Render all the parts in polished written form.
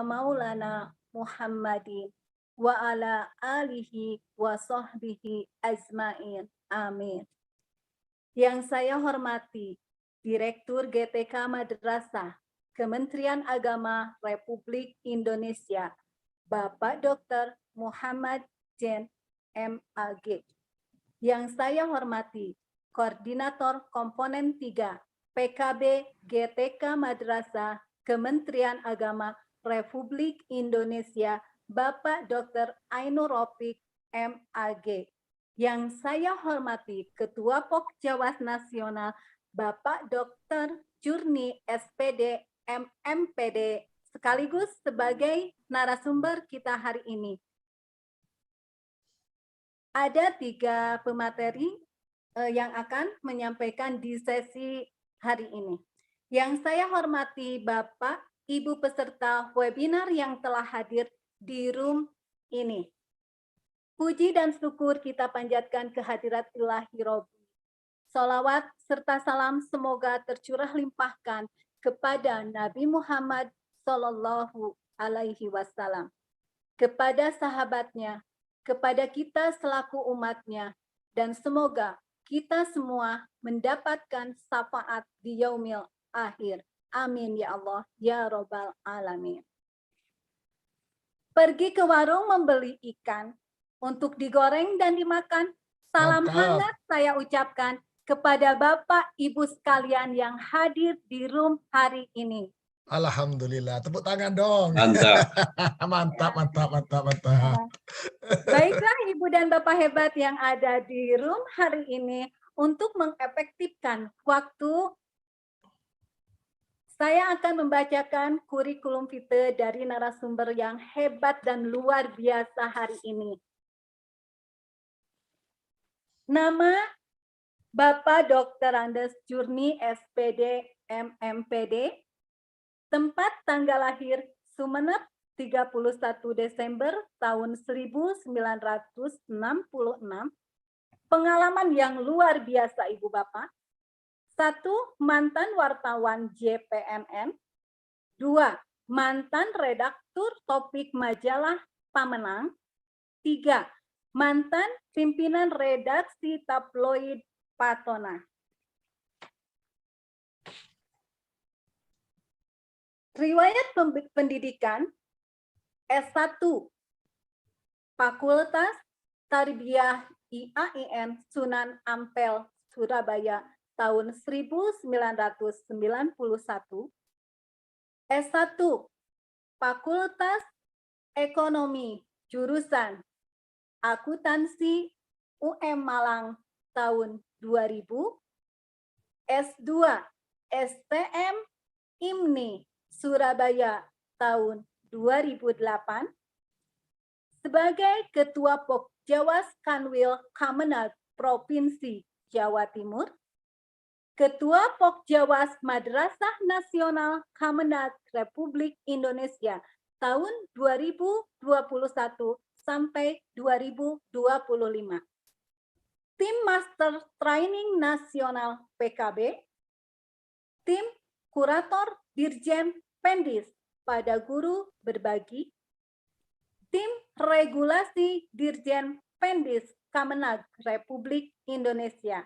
maulana Muhammadin wa ala alihi wa sahbihi ajmain. Amin. Yang saya hormati Direktur GTK Madrasah Kementerian Agama Republik Indonesia, Bapak Dr. Muhammad Jen MAG. Yang saya hormati Koordinator Komponen 3 PKB GTK Madrasah Kementerian Agama Republik Indonesia, Bapak Dr. Ainur Rafiq MAG. Yang saya hormati Ketua Pokjawas Nasional, Bapak Dr. Jurni SPD MMPD, sekaligus sebagai narasumber kita hari ini. Ada 3 pemateri yang akan menyampaikan di sesi hari ini. Yang saya hormati Bapak, Ibu peserta webinar yang telah hadir di room ini. Puji dan syukur kita panjatkan kehadirat Ilahi Robbi. Salawat serta salam semoga tercurah limpahkan kepada Nabi Muhammad Sallallahu Alaihi Wasallam, kepada sahabatnya, kepada kita selaku umatnya, dan semoga kita semua mendapatkan syafaat di yaumil akhir. Amin ya Allah, ya Rabbal Alamin. Pergi ke warung membeli ikan untuk digoreng dan dimakan. Salam hangat saya ucapkan kepada Bapak Ibu sekalian yang hadir di room hari ini. Alhamdulillah, tepuk tangan dong. Mantap. mantap. Baiklah Ibu dan Bapak hebat yang ada di room hari ini, untuk mengefektifkan waktu, saya akan membacakan kurikulum vitae dari narasumber yang hebat dan luar biasa hari ini. Nama Bapak Dr. Andes Jurni SPD MMPD, tempat tanggal lahir Sumeneb 31 Desember tahun 1966, pengalaman yang luar biasa Ibu Bapak. 1. Mantan wartawan JPNN. 2. Mantan redaktur topik majalah Pamenang. 3. Mantan pimpinan redaksi tabloid Patona. Riwayat pendidikan S1 Fakultas Tarbiyah IAIN Sunan Ampel Surabaya tahun 1991. S1 Fakultas Ekonomi jurusan Akuntansi UM Malang tahun 2000. S2 STM IMNI Surabaya tahun 2008. Sebagai Ketua Pokjawas Kanwil Kemenag Provinsi Jawa Timur, Ketua Pokjawas Madrasah Nasional Kemenag Republik Indonesia tahun 2021 sampai 2025. Tim Master Training Nasional PKB, Tim Kurator Dirjen Pendis pada Guru Berbagi, Tim Regulasi Dirjen Pendis Kemenag Republik Indonesia.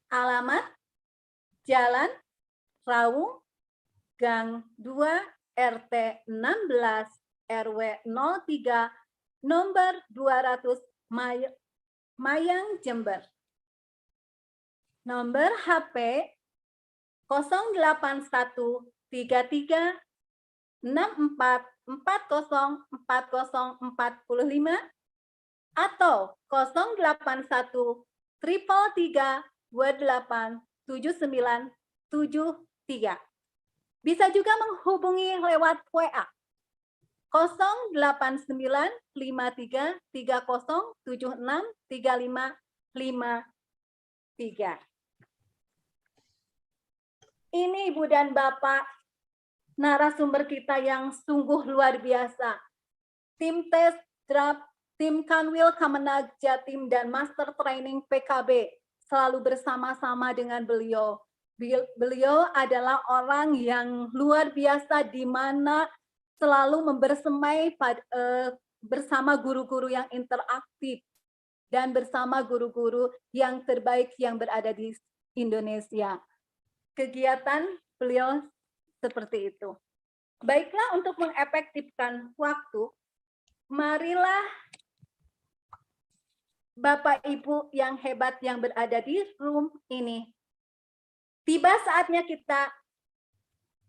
Alamat Jalan Raung, Gang 2, RT 16, RW 03, nomor 200, Mayang, Jember. Nomor HP 08133 64 40 4045 atau 081 333 28 79 73. Bisa juga menghubungi lewat WA 089 53 30 76 35 53. Ini Ibu dan Bapak narasumber kita yang sungguh luar biasa. Tim tes draft, tim Kanwil Kemenag Jatim dan Master Training PKB selalu bersama-sama dengan beliau Beliau adalah orang yang luar biasa di mana selalu membersamai bersama guru-guru yang interaktif dan bersama guru-guru yang terbaik yang berada di Indonesia. Kegiatan beliau seperti itu. Baiklah, untuk mengefektifkan waktu, marilah Bapak Ibu yang hebat yang berada di room ini, tiba saatnya kita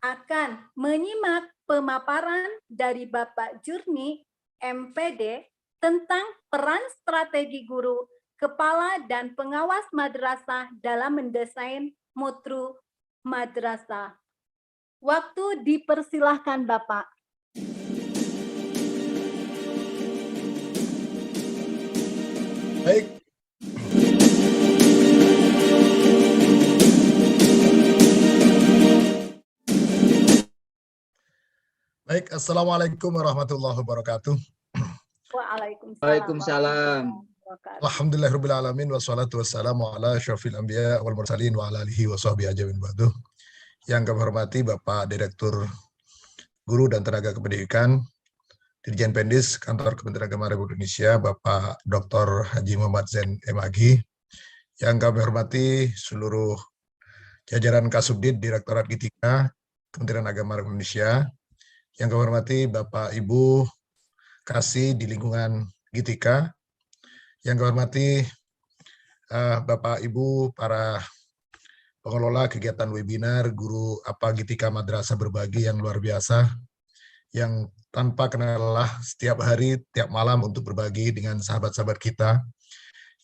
akan menyimak pemaparan dari Bapak Jurni, MPD, tentang peran strategi guru, kepala, dan pengawas madrasah dalam mendesain mutu madrasah. Waktu dipersilahkan, Bapak. Baik. Baik, Assalamualaikum warahmatullahi wabarakatuh. Waalaikumsalam. Alhamdulillahirrabbilalamin, wassalatu wassalamu ala syafil anbiya wal mursalin wa ala alihi wa sahbihi ajmain ba'du. Yang kami hormati Bapak Direktur Guru dan Tenaga Kependidikan, Dirjen Pendis Kantor Kementerian Agama Republik Indonesia, Bapak Dr. Haji Muhammad Zain MAgi. Yang kami hormati seluruh jajaran Kasubdit Direktorat Gitika Kementerian Agama Republik Indonesia. Yang kami hormati Bapak Ibu Kasih di lingkungan Gitika. Yang kami hormati Bapak Ibu para pengelola kegiatan webinar Guru Apa Gitika Madrasah Berbagi yang luar biasa, yang tanpa kenal lelah setiap hari, tiap malam untuk berbagi dengan sahabat-sahabat kita.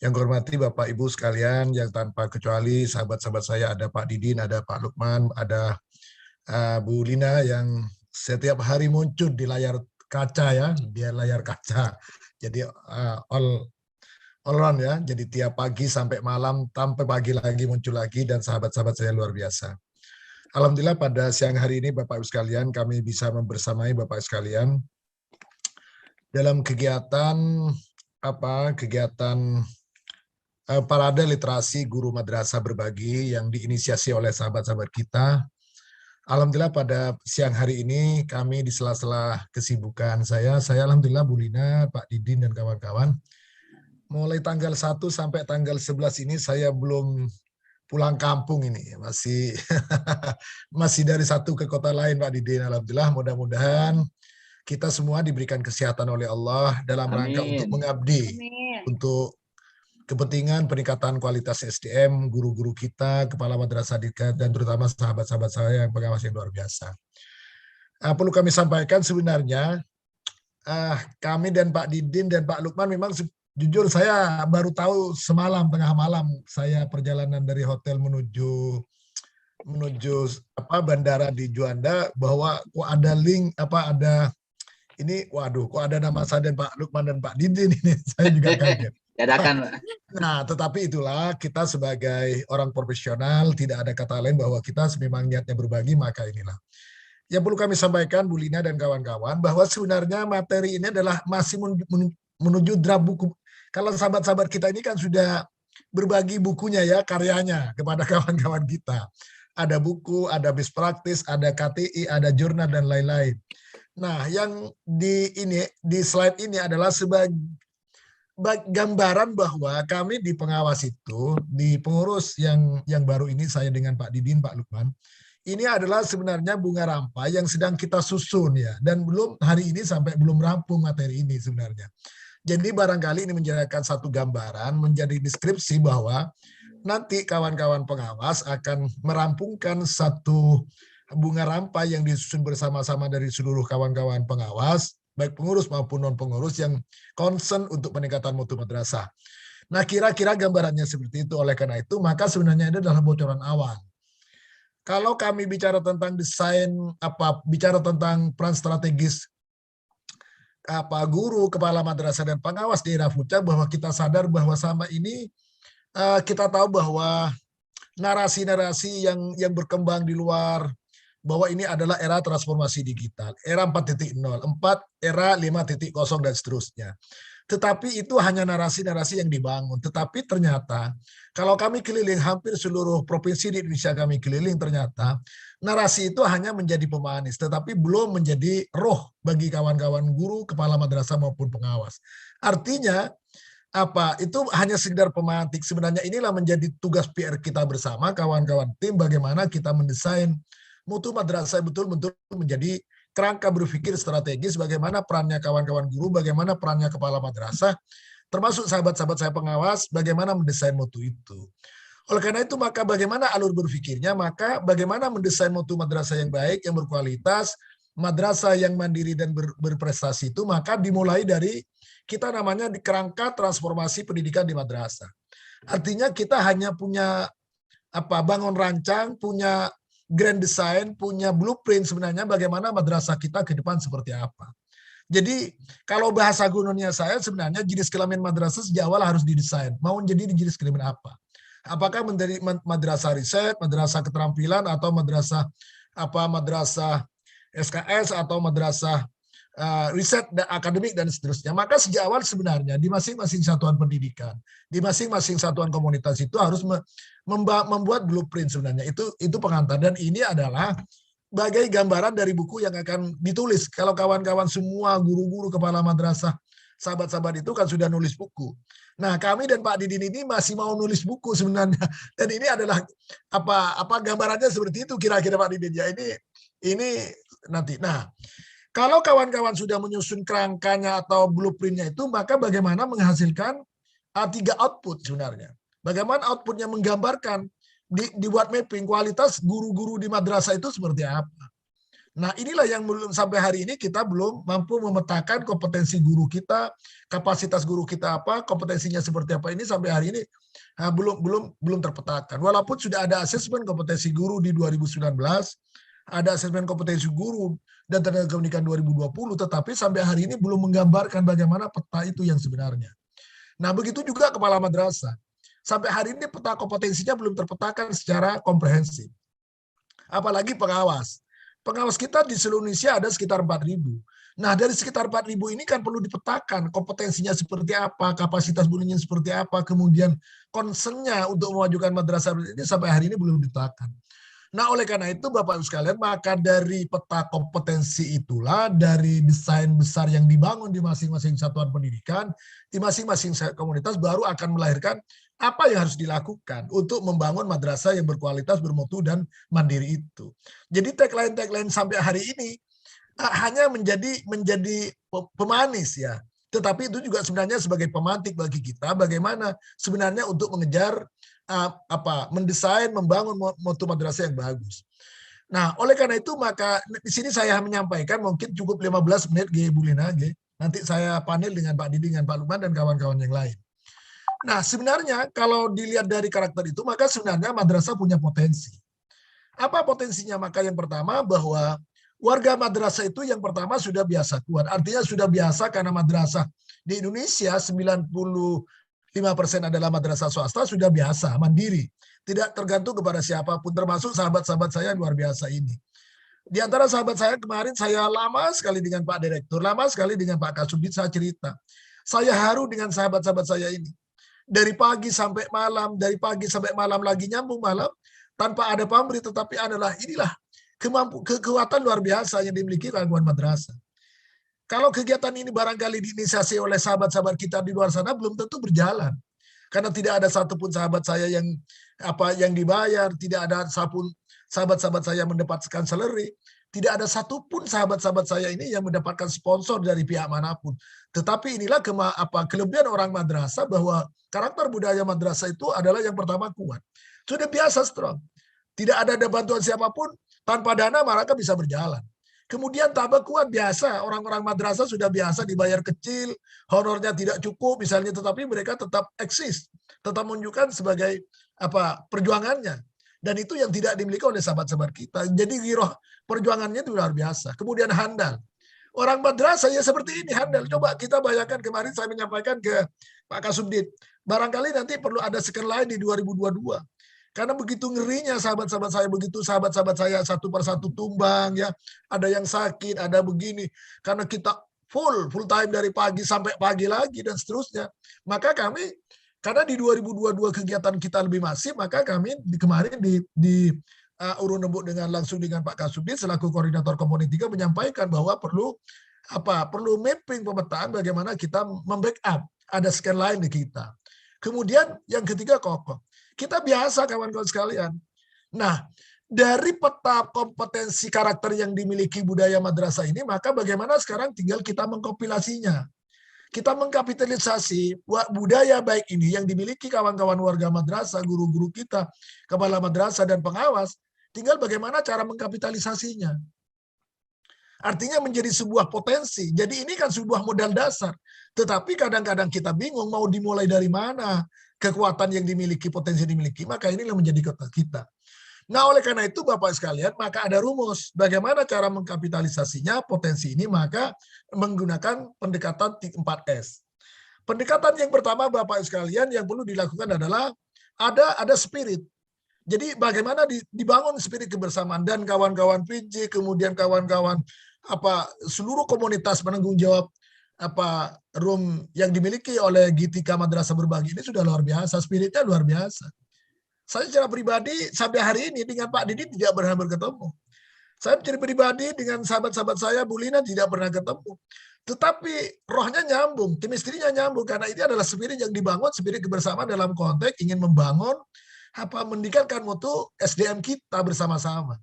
Yang kami hormati Bapak Ibu sekalian, yang tanpa kecuali sahabat-sahabat saya, ada Pak Didin, ada Pak Lukman, ada Bu Lina yang setiap hari muncul di layar kaca ya, di layar kaca. Jadi all round ya, jadi tiap pagi sampai malam, sampai pagi lagi muncul lagi, dan sahabat-sahabat saya luar biasa. Alhamdulillah pada siang hari ini Bapak Ibu sekalian, kami bisa membersamai Bapak Ibu sekalian dalam kegiatan parade literasi guru madrasah berbagi yang diinisiasi oleh sahabat-sahabat kita. Alhamdulillah pada siang hari ini kami di sela-sela kesibukan saya alhamdulillah Bu Lina, Pak Didin, dan kawan-kawan, mulai tanggal 1 sampai tanggal 11 ini saya belum pulang kampung ini. Masih dari satu ke kota lain, Pak Didin. Alhamdulillah, mudah-mudahan kita semua diberikan kesehatan oleh Allah dalam rangka untuk mengabdi. Amin. Untuk kepentingan peningkatan kualitas SDM, guru-guru kita, kepala madrasah dan terutama sahabat-sahabat saya yang pengawas yang luar biasa. Perlu kami sampaikan sebenarnya, kami dan Pak Didin dan Pak Lukman memang jujur saya baru tahu semalam tengah malam saya perjalanan dari hotel menuju bandara di Juanda bahwa kok ada link ini, waduh, kok ada nama saya dan Pak Lukman dan Pak Didin ini, saya juga kaget. Nah, tetapi itulah kita sebagai orang profesional, tidak ada kata lain bahwa kita memang niatnya berbagi, maka inilah. Yang perlu kami sampaikan Bu Lina dan kawan-kawan, bahwa sebenarnya materi ini adalah masih menuju draft buku. Kalau sahabat-sahabat kita ini kan sudah berbagi bukunya ya, karyanya kepada kawan-kawan kita. Ada buku, ada best practice, ada KTI, ada jurnal, dan lain-lain. Nah, yang di slide ini adalah sebagai gambaran bahwa kami di pengawas itu, di pengurus yang baru ini, saya dengan Pak Didin, Pak Lukman, ini adalah sebenarnya bunga rampai yang sedang kita susun ya, dan belum hari ini sampai belum rampung materi ini sebenarnya. Jadi barangkali ini menjadikan satu gambaran, menjadi deskripsi bahwa nanti kawan-kawan pengawas akan merampungkan satu bunga rampai yang disusun bersama-sama dari seluruh kawan-kawan pengawas, baik pengurus maupun non-pengurus yang concern untuk peningkatan mutu madrasah. Nah, kira-kira gambarannya seperti itu. Oleh karena itu, maka sebenarnya ini adalah bocoran awal. Kalau kami bicara tentang desain, bicara tentang peran strategis guru, kepala madrasah, dan pengawas di era futsal, bahwa kita sadar bahwa sama ini kita tahu bahwa narasi-narasi yang berkembang di luar, bahwa ini adalah era transformasi digital, era 4.0, era 5.0, dan seterusnya. Tetapi itu hanya narasi-narasi yang dibangun. Tetapi ternyata kalau kami keliling hampir seluruh provinsi di Indonesia, kami keliling, ternyata narasi itu hanya menjadi pemanis, tetapi belum menjadi roh bagi kawan-kawan guru, kepala madrasah maupun pengawas. Artinya itu hanya sekedar pemantik. Sebenarnya inilah menjadi tugas PR kita bersama, kawan-kawan tim, bagaimana kita mendesain mutu madrasah betul-betul menjadi kerangka berpikir strategis, bagaimana perannya kawan-kawan guru, bagaimana perannya kepala madrasah, termasuk sahabat-sahabat saya pengawas, bagaimana mendesain mutu itu. Oleh karena itu, maka bagaimana alur berpikirnya, maka bagaimana mendesain mutu madrasah yang baik, yang berkualitas, madrasah yang mandiri dan berprestasi itu, maka dimulai dari kita namanya di kerangka transformasi pendidikan di madrasah. Artinya kita hanya punya bangun rancang, punya grand design, punya blueprint sebenarnya bagaimana madrasah kita ke depan seperti apa. Jadi kalau bahasa gunungnya saya sebenarnya jenis kelamin madrasah sejak awal harus didesain. Mau jadi jenis kelamin apa? Apakah menjadi madrasah riset, madrasah keterampilan, atau madrasah madrasah SKS, atau madrasah riset dan akademik dan seterusnya. Maka sejak awal sebenarnya di masing-masing satuan pendidikan, di masing-masing satuan komunitas itu harus membuat blueprint sebenarnya. Itu pengantar, dan ini adalah bagai gambaran dari buku yang akan ditulis. Kalau kawan-kawan semua guru-guru kepala madrasah, sahabat-sahabat itu kan sudah nulis buku. Nah, kami dan Pak Didin ini masih mau nulis buku sebenarnya. Dan ini adalah gambarannya seperti itu kira-kira Pak Didin ya. Ini nanti. Nah, kalau kawan-kawan sudah menyusun kerangkanya atau blueprintnya itu, maka bagaimana menghasilkan 3 output sebenarnya. Bagaimana outputnya menggambarkan, dibuat mapping kualitas guru-guru di madrasah itu seperti apa. Nah, inilah yang belum sampai hari ini kita belum mampu memetakan kompetensi guru kita, kapasitas guru kita apa, kompetensinya seperti apa, ini sampai hari ini belum terpetakan. Walaupun sudah ada asesmen kompetensi guru di 2019, ada asesmen kompetensi guru dan tenaga pendidikan 2020, tetapi sampai hari ini belum menggambarkan bagaimana peta itu yang sebenarnya. Nah, begitu juga kepala madrasah. Sampai hari ini peta kompetensinya belum terpetakan secara komprehensif. Apalagi pengawas. Pengawas kita di seluruh Indonesia ada sekitar 4.000. Nah, dari sekitar 4.000 ini kan perlu dipetakan kompetensinya seperti apa, kapasitas gurunya seperti apa, kemudian concern-nya untuk memajukan madrasah ini sampai hari ini belum dipetakan. Nah, oleh karena itu Bapak-Ibu sekalian, maka dari peta kompetensi itulah, dari desain besar yang dibangun di masing-masing satuan pendidikan, di masing-masing komunitas, baru akan melahirkan apa yang harus dilakukan untuk membangun madrasah yang berkualitas, bermutu, dan mandiri itu. Jadi tagline-tagline sampai hari ini hanya menjadi pemanis ya. Tetapi itu juga sebenarnya sebagai pemantik bagi kita bagaimana sebenarnya untuk mengejar mendesain, membangun mutu madrasah yang bagus. Nah, oleh karena itu maka di sini saya menyampaikan mungkin cukup 15 menit Bu Lina, nanti saya panel dengan Pak Didi, dengan Pak Lukman dan kawan-kawan yang lain. Nah, sebenarnya kalau dilihat dari karakter itu, maka sebenarnya madrasah punya potensi. Apa potensinya? Maka yang pertama bahwa warga madrasah itu yang pertama sudah biasa kuat. Artinya sudah biasa karena madrasah di Indonesia 95% adalah madrasah swasta, sudah biasa, mandiri. Tidak tergantung kepada siapapun, termasuk sahabat-sahabat saya yang luar biasa ini. Di antara sahabat saya kemarin, saya lama sekali dengan Pak Direktur, lama sekali dengan Pak Kasubdit, saya cerita. Saya haru dengan sahabat-sahabat saya ini. Dari pagi sampai malam, dari pagi sampai malam lagi nyambung malam, tanpa ada pamrih, tetapi inilah kekuatan luar biasa yang dimiliki kawan madrasah. Kalau kegiatan ini barangkali diinisiasi oleh sahabat-sahabat kita di luar sana, belum tentu berjalan. Karena tidak ada satupun sahabat saya yang dibayar, tidak ada satupun sahabat-sahabat saya mendapatkan salary, tidak ada satupun sahabat-sahabat saya ini yang mendapatkan sponsor dari pihak manapun. Tetapi inilah kelebihan orang madrasah, bahwa karakter budaya madrasah itu adalah yang pertama kuat. Sudah biasa strong. Tidak ada bantuan siapapun, tanpa dana mereka bisa berjalan. Kemudian tambah kuat biasa, orang-orang madrasah sudah biasa dibayar kecil, honornya tidak cukup misalnya, tetapi mereka tetap eksis, tetap menunjukkan sebagai perjuangannya. Dan itu yang tidak dimiliki oleh sahabat-sahabat kita. Jadi giroh perjuangannya itu luar biasa. Kemudian handal. Orang madrasah ya seperti ini handal. Coba kita bayangkan, kemarin saya menyampaikan ke Pak Kasubdit, barangkali nanti perlu ada second line di 2022. Karena begitu ngerinya sahabat-sahabat saya, begitu sahabat-sahabat saya satu persatu tumbang, ya, ada yang sakit, ada begini. Karena kita full time dari pagi sampai pagi lagi dan seterusnya. Maka kami, karena di 2022 kegiatan kita lebih masif, maka kami kemarin di urun rembuk langsung dengan Pak Kasubdit selaku koordinator Komponen 3 menyampaikan bahwa perlu mapping pemetaan bagaimana kita membackup ada scan lain di kita. Kemudian yang ketiga kokoh. Kita biasa kawan-kawan sekalian. Nah, dari peta kompetensi karakter yang dimiliki budaya madrasah ini, maka bagaimana sekarang tinggal kita mengkompilasinya. Kita mengkapitalisasi budaya baik ini yang dimiliki kawan-kawan warga madrasah, guru-guru kita, kepala madrasah dan pengawas, tinggal bagaimana cara mengkapitalisasinya. Artinya menjadi sebuah potensi. Jadi ini kan sebuah modal dasar. Tetapi kadang-kadang kita bingung mau dimulai dari mana kekuatan yang dimiliki, potensi yang dimiliki. Maka inilah menjadi kota kita. Nah, oleh karena itu Bapak sekalian, maka ada rumus. Bagaimana cara mengkapitalisasinya potensi ini, maka menggunakan pendekatan 4S. Pendekatan yang pertama Bapak sekalian yang perlu dilakukan adalah ada spirit. Jadi bagaimana dibangun spirit kebersamaan dan kawan-kawan PJ, kemudian kawan-kawan seluruh komunitas penanggung jawab room yang dimiliki oleh GTK Madrasah Berbagi ini sudah luar biasa, spiritnya luar biasa. Saya secara pribadi sampai hari ini dengan Pak Didi tidak pernah bertemu. Saya secara pribadi dengan sahabat-sahabat saya, Bu Lina tidak pernah ketemu. Tetapi rohnya nyambung, kemistrinya nyambung karena ini adalah spirit yang dibangun, spirit kebersamaan dalam konteks ingin membangun meningkatkan mutu SDM kita bersama-sama.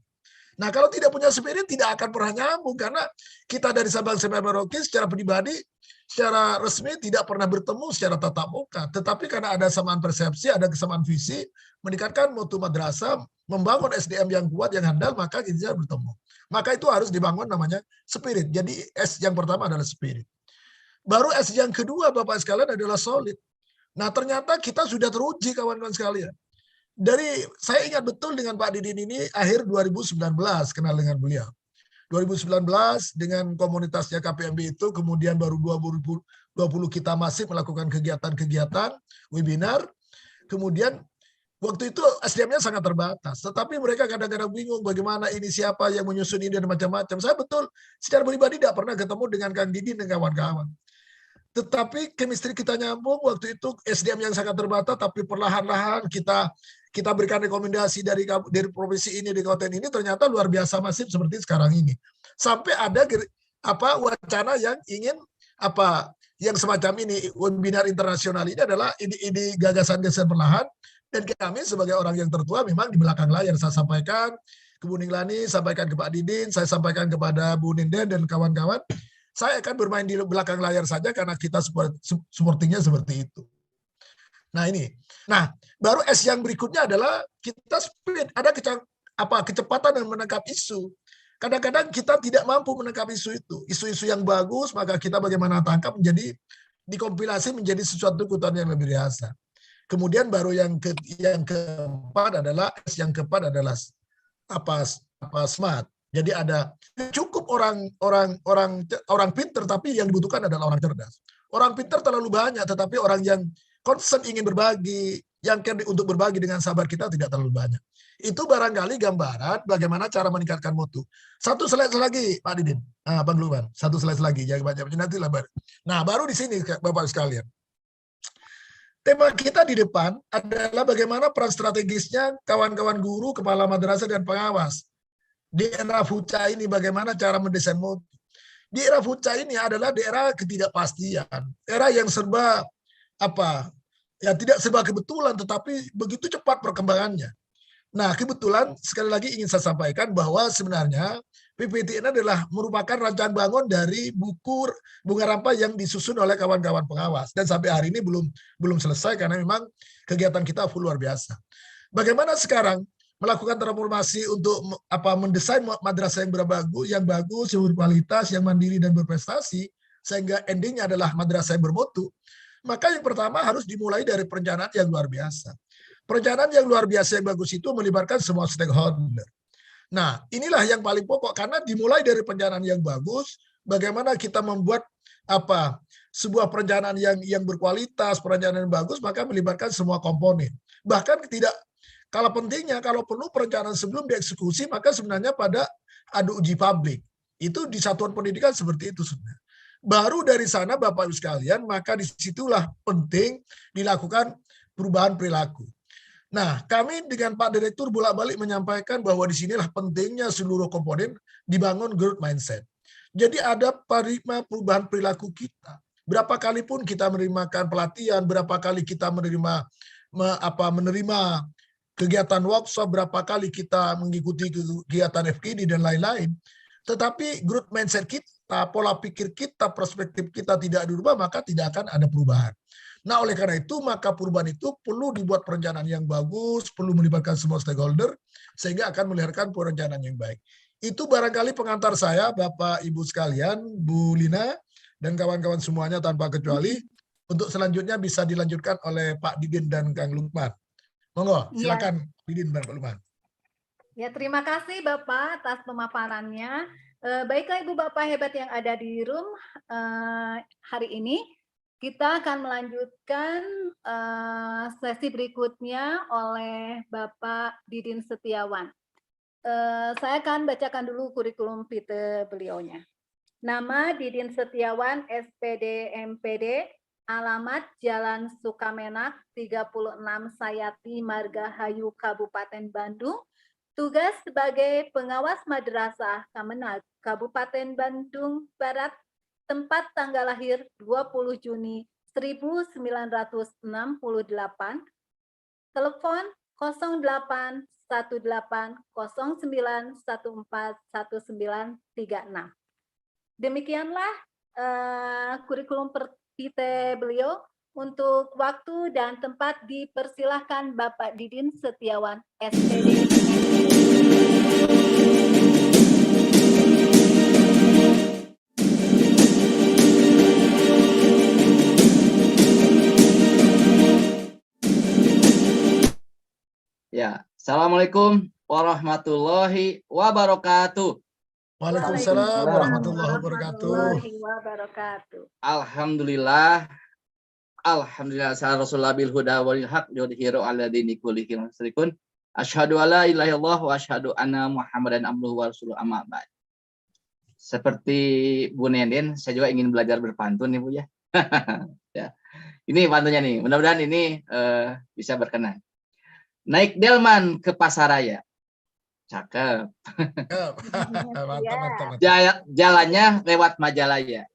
Nah, kalau tidak punya spirit tidak akan pernah nyambung karena kita dari Sabang sampai Merauke secara pribadi, secara resmi tidak pernah bertemu secara tatap muka. Tetapi karena ada kesamaan persepsi, ada kesamaan visi, meningkatkan mutu madrasah, membangun SDM yang kuat, yang handal, maka kita bertemu. Maka itu harus dibangun namanya spirit. Jadi S yang pertama adalah spirit. Baru S yang kedua Bapak sekalian adalah solid. Nah, ternyata kita sudah teruji kawan-kawan sekalian. Saya ingat betul dengan Pak Didin ini akhir 2019 kenal dengan beliau. 2019 dengan komunitasnya KPMB itu, kemudian baru 2020 kita masih melakukan kegiatan-kegiatan, webinar. Kemudian waktu itu SDM-nya sangat terbatas, tetapi mereka kadang-kadang bingung bagaimana ini siapa yang menyusun ini dan macam-macam. Saya betul secara pribadi tidak pernah ketemu dengan Kang Didin dan kawan-kawan. Tetapi chemistry kita nyambung waktu itu SDM yang sangat terbatas, tapi perlahan-lahan kita berikan rekomendasi dari provinsi ini, di kabupaten ini, ternyata luar biasa masif seperti sekarang ini. Sampai ada wacana yang ingin yang semacam ini, webinar internasional ini adalah ini gagasan-gagasan perlahan, dan kami sebagai orang yang tertua memang di belakang layar saya sampaikan, ke Bu Ninglani, sampaikan ke Pak Didin, saya sampaikan kepada Bu Ninden dan kawan-kawan, saya akan bermain di belakang layar saja karena kita sepertinya seperti itu. Nah ini. Nah, baru S yang berikutnya adalah kita speed, ada kecepatan yang menangkap isu. Kadang-kadang kita tidak mampu menangkap isu itu. Isu-isu yang bagus, maka kita bagaimana tangkap menjadi dikompilasi menjadi sesuatu kebutuhan yang lebih biasa. Kemudian baru yang keempat adalah S yang keempat adalah smart. Jadi ada cukup orang pinter, tapi yang dibutuhkan adalah orang cerdas. Orang pinter terlalu banyak, tetapi orang yang concern ingin berbagi, yang care untuk berbagi dengan sahabat kita tidak terlalu banyak. Itu barangkali gambaran bagaimana cara meningkatkan mutu. Satu slide lagi, Pak Didin. Bang Luban, satu slide lagi, jangan banyak nanti lah. Nah, baru di sini Bapak sekalian. Tema kita di depan adalah bagaimana peran strategisnya kawan-kawan guru, kepala madrasah dan pengawas. Di era fuca ini bagaimana cara mendesain mutu. Di era fuca ini adalah daerah ketidakpastian, era yang serba tidak serba kebetulan, tetapi begitu cepat perkembangannya. Nah, kebetulan sekali lagi ingin saya sampaikan bahwa sebenarnya PPT ini adalah merupakan rancangan bangun dari buku Bunga Rampai yang disusun oleh kawan-kawan pengawas, dan sampai hari ini belum selesai karena memang kegiatan kita full luar biasa. Bagaimana sekarang melakukan transformasi untuk mendesain madrasah yang bagus, yang berkualitas, yang mandiri dan berprestasi, sehingga endingnya adalah madrasah yang bermutu. Maka yang pertama harus dimulai dari perencanaan yang luar biasa. Perencanaan yang luar biasa yang bagus itu melibatkan semua stakeholder. Nah, inilah yang paling pokok karena dimulai dari perencanaan yang bagus, bagaimana kita membuat sebuah perencanaan yang berkualitas, perencanaan yang bagus, maka melibatkan semua komponen. Bahkan kalau perlu perencanaan sebelum dieksekusi, maka sebenarnya pada adu uji publik. Itu di satuan pendidikan seperti itu sebenarnya. Baru dari sana Bapak Ibu sekalian, maka disitulah penting dilakukan perubahan perilaku. Nah, kami dengan Pak Direktur bolak-balik menyampaikan bahwa disinilah pentingnya seluruh komponen dibangun growth mindset. Jadi ada paradigma perubahan perilaku kita. Berapa kali pun kita menerima pelatihan, berapa kali kita menerima kegiatan workshop, berapa kali kita mengikuti kegiatan FKD dan lain-lain. Tetapi growth mindset kita, pola pikir kita, perspektif kita tidak dirubah, maka tidak akan ada perubahan. Nah, oleh karena itu, maka perubahan itu perlu dibuat perencanaan yang bagus, perlu melibatkan semua stakeholder, sehingga akan melahirkan perencanaan yang baik. Itu barangkali pengantar saya, Bapak, Ibu sekalian, Bu Lina, dan kawan-kawan semuanya tanpa kecuali. Untuk selanjutnya bisa dilanjutkan oleh Pak Didin dan Kang Lukman. Monggo, silakan Didin dan Pak Lukman. Ya, terima kasih Bapak atas pemaparannya. Baiklah Ibu Bapak hebat yang ada di room hari ini. Kita akan melanjutkan sesi berikutnya oleh Bapak Didin Setiawan. Saya akan bacakan dulu kurikulum vitae beliaunya. Nama Didin Setiawan, SPD MPD, alamat Jalan Sukamenak 36 Sayati Margahayu Kabupaten Bandung. Tugas sebagai pengawas madrasah Kamenag Kabupaten Bandung Barat. Tempat tanggal lahir 20 Juni 1968. Telepon 081809141936. Demikianlah kurikulum vitae beliau. Untuk waktu dan tempat dipersilahkan Bapak Didin Setiawan, SPD. Ya, Assalamualaikum warahmatullahi wabarakatuh. Waalaikumsalam warahmatullahi wabarakatuh. Alhamdulillah Rasulullah bil huda wal haq yudhiru ala dini kullihi musyrikun. Asyhadu alla ilaha illallah wa asyhadu anna Muhammadan abduhu wa rasuluhu amma ba'd. Seperti Bu Nenden, saya juga ingin belajar berpantun nih Bu ya. Ya. Ini pantunnya nih, mudah-mudahan ini bisa berkenan. Naik delman ke pasaraya. Cakep. Mantap. Jalannya lewat Majalaya.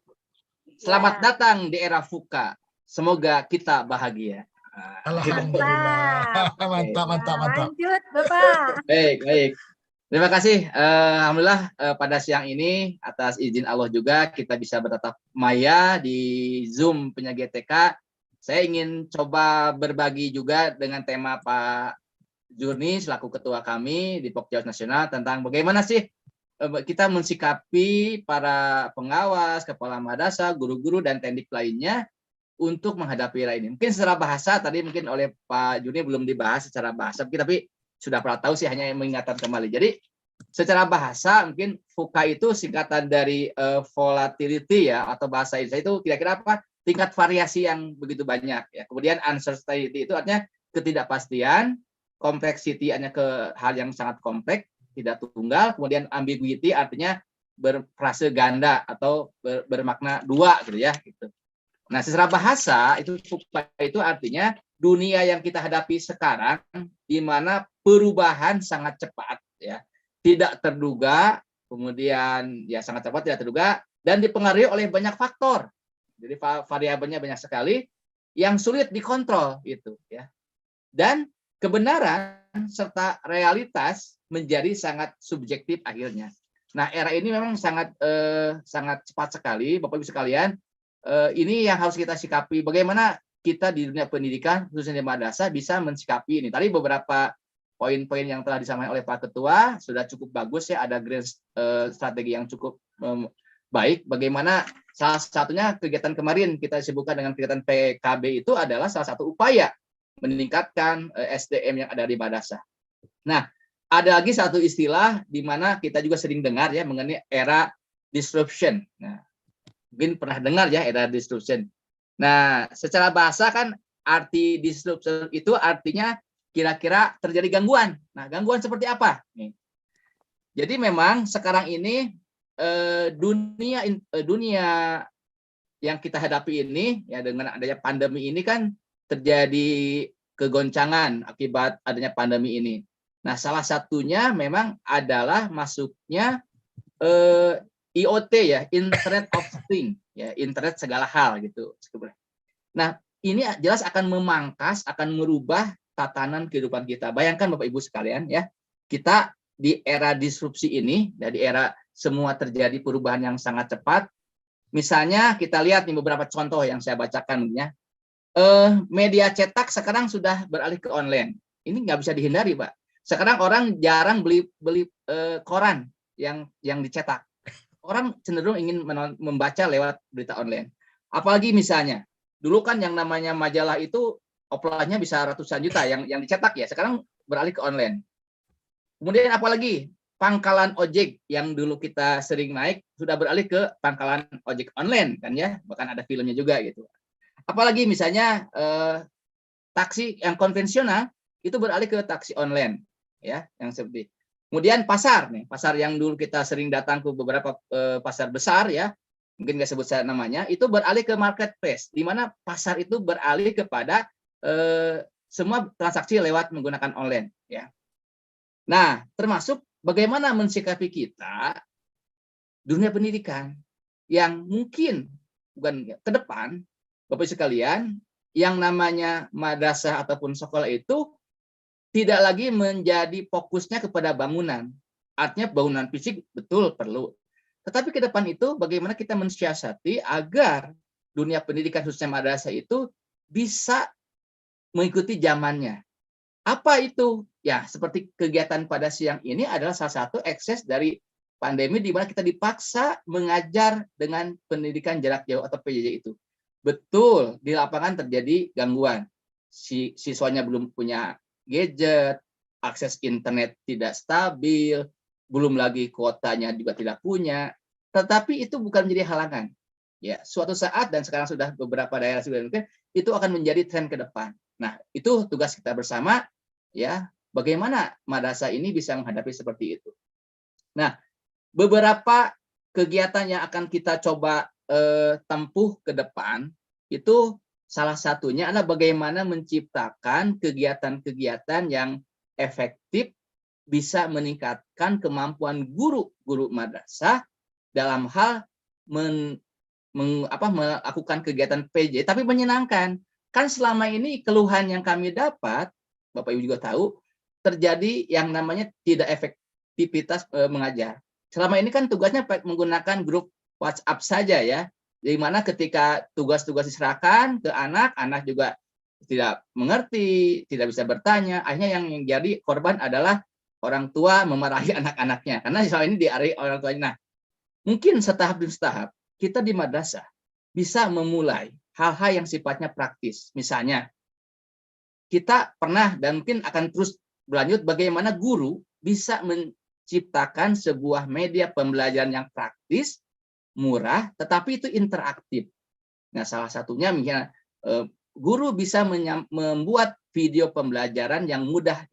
Selamat datang di era VUCA. Semoga kita bahagia. Alhamdulillah. Mantap. Lanjut, Bapak. Baik. Terima kasih. Alhamdulillah pada siang ini atas izin Allah juga kita bisa bertatap maya di Zoom Penyaga GTK. Saya ingin coba berbagi juga dengan tema Pak Jurni selaku ketua kami di Pokjawas Nasional tentang bagaimana sih kita mensikapi para pengawas, kepala madrasah, guru-guru dan tendik lainnya untuk menghadapi era ini. Mungkin secara bahasa tadi mungkin oleh Pak Jurni belum dibahas secara bahasa, tapi sudah pernah tahu sih, hanya mengingatkan kembali. Jadi secara bahasa mungkin VUCA itu singkatan dari volatility ya, atau bahasa Indonesia itu kira-kira apa? Tingkat variasi yang begitu banyak ya. Kemudian uncertainty itu artinya ketidakpastian, complexity artinya ke hal yang sangat kompleks, tidak tunggal. Kemudian ambiguity artinya berfrase ganda atau bermakna dua gitu ya gitu. Nah, secara bahasa itu artinya dunia yang kita hadapi sekarang di mana perubahan sangat cepat ya. Tidak terduga, kemudian ya sangat cepat tidak terduga dan dipengaruhi oleh banyak faktor. Jadi variabelnya banyak sekali yang sulit dikontrol itu ya. Dan kebenaran serta realitas menjadi sangat subjektif akhirnya. Nah, era ini memang sangat cepat sekali, Bapak Ibu sekalian. Ini yang harus kita sikapi. Bagaimana kita di dunia pendidikan, khususnya di madrasah, bisa mensikapi ini. Tadi beberapa poin-poin yang telah disampaikan oleh Pak Ketua sudah cukup bagus ya. Ada grand strategi yang cukup baik. Bagaimana salah satunya kegiatan kemarin kita sibukkan dengan kegiatan PKB itu adalah salah satu upaya meningkatkan SDM yang ada di madrasah. Nah, ada lagi satu istilah di mana kita juga sering dengar ya mengenai era disruption. Nah, mungkin pernah dengar ya era disruption. Nah, secara bahasa kan arti disruption itu artinya kira-kira terjadi gangguan. Nah, gangguan seperti apa? Nih. Jadi memang sekarang ini dunia yang kita hadapi ini, ya dengan adanya pandemi ini kan terjadi kegoncangan akibat adanya pandemi ini. Nah, salah satunya memang adalah masuknya IoT ya, Internet of Things, ya, internet segala hal gitu. Nah, ini jelas akan memangkas, akan merubah tatanan kehidupan kita. Bayangkan Bapak Ibu sekalian ya, kita di era disrupsi ini, dari era semua terjadi perubahan yang sangat cepat. Misalnya kita lihat nih beberapa contoh yang saya bacakan ya. Media cetak sekarang sudah beralih ke online. Ini nggak bisa dihindari, Pak. Sekarang orang jarang beli koran yang dicetak. Orang cenderung ingin membaca lewat berita online. Apalagi misalnya, dulu kan yang namanya majalah itu offline-nya bisa ratusan juta yang dicetak ya. Sekarang beralih ke online. Kemudian apalagi pangkalan ojek yang dulu kita sering naik sudah beralih ke pangkalan ojek online kan ya. Bahkan ada filmnya juga gitu. Apalagi misalnya taksi yang konvensional itu beralih ke taksi online ya, yang seperti. Kemudian pasar nih, pasar yang dulu kita sering datang ke beberapa pasar besar ya, mungkin nggak sebut saya namanya, itu beralih ke marketplace, di mana pasar itu beralih kepada semua transaksi lewat menggunakan online ya. Nah, termasuk bagaimana mensikapi kita dunia pendidikan yang mungkin bukan ke depan, Bapak sekalian, yang namanya madrasah ataupun sekolah itu tidak lagi menjadi fokusnya kepada bangunan. Artinya bangunan fisik betul perlu. Tetapi ke depan itu bagaimana kita mensiasati agar dunia pendidikan khususnya madrasah itu bisa mengikuti zamannya. Apa itu? Ya, seperti kegiatan pada siang ini adalah salah satu ekses dari pandemi di mana kita dipaksa mengajar dengan pendidikan jarak jauh atau PJJ itu. Betul, di lapangan terjadi gangguan. Siswanya belum punya gadget, akses internet tidak stabil, belum lagi kuotanya juga tidak punya. Tetapi itu bukan menjadi halangan. Ya, suatu saat dan sekarang sudah beberapa daerah sudah itu akan menjadi tren ke depan. Nah, itu tugas kita bersama ya, bagaimana madrasah ini bisa menghadapi seperti itu. Nah, beberapa kegiatan yang akan kita coba tempuh ke depan itu salah satunya adalah bagaimana menciptakan kegiatan-kegiatan yang efektif bisa meningkatkan kemampuan guru-guru madrasah dalam hal melakukan kegiatan PJ tapi menyenangkan. Kan selama ini keluhan yang kami dapat, Bapak Ibu juga tahu, terjadi yang namanya tidak efektivitas mengajar. Selama ini kan tugasnya menggunakan grup WhatsApp saja ya. Di mana ketika tugas-tugas diserahkan ke anak juga tidak mengerti, tidak bisa bertanya. Akhirnya yang jadi korban adalah orang tua memarahi anak-anaknya. Karena selama ini diarahi orang tuanya. Nah, mungkin setahap demi setahap kita di madrasah bisa memulai hal-hal yang sifatnya praktis. Misalnya, kita pernah dan mungkin akan terus berlanjut bagaimana guru bisa menciptakan sebuah media pembelajaran yang praktis, murah, tetapi itu interaktif. Nah, salah satunya misalnya guru bisa membuat video pembelajaran yang mudah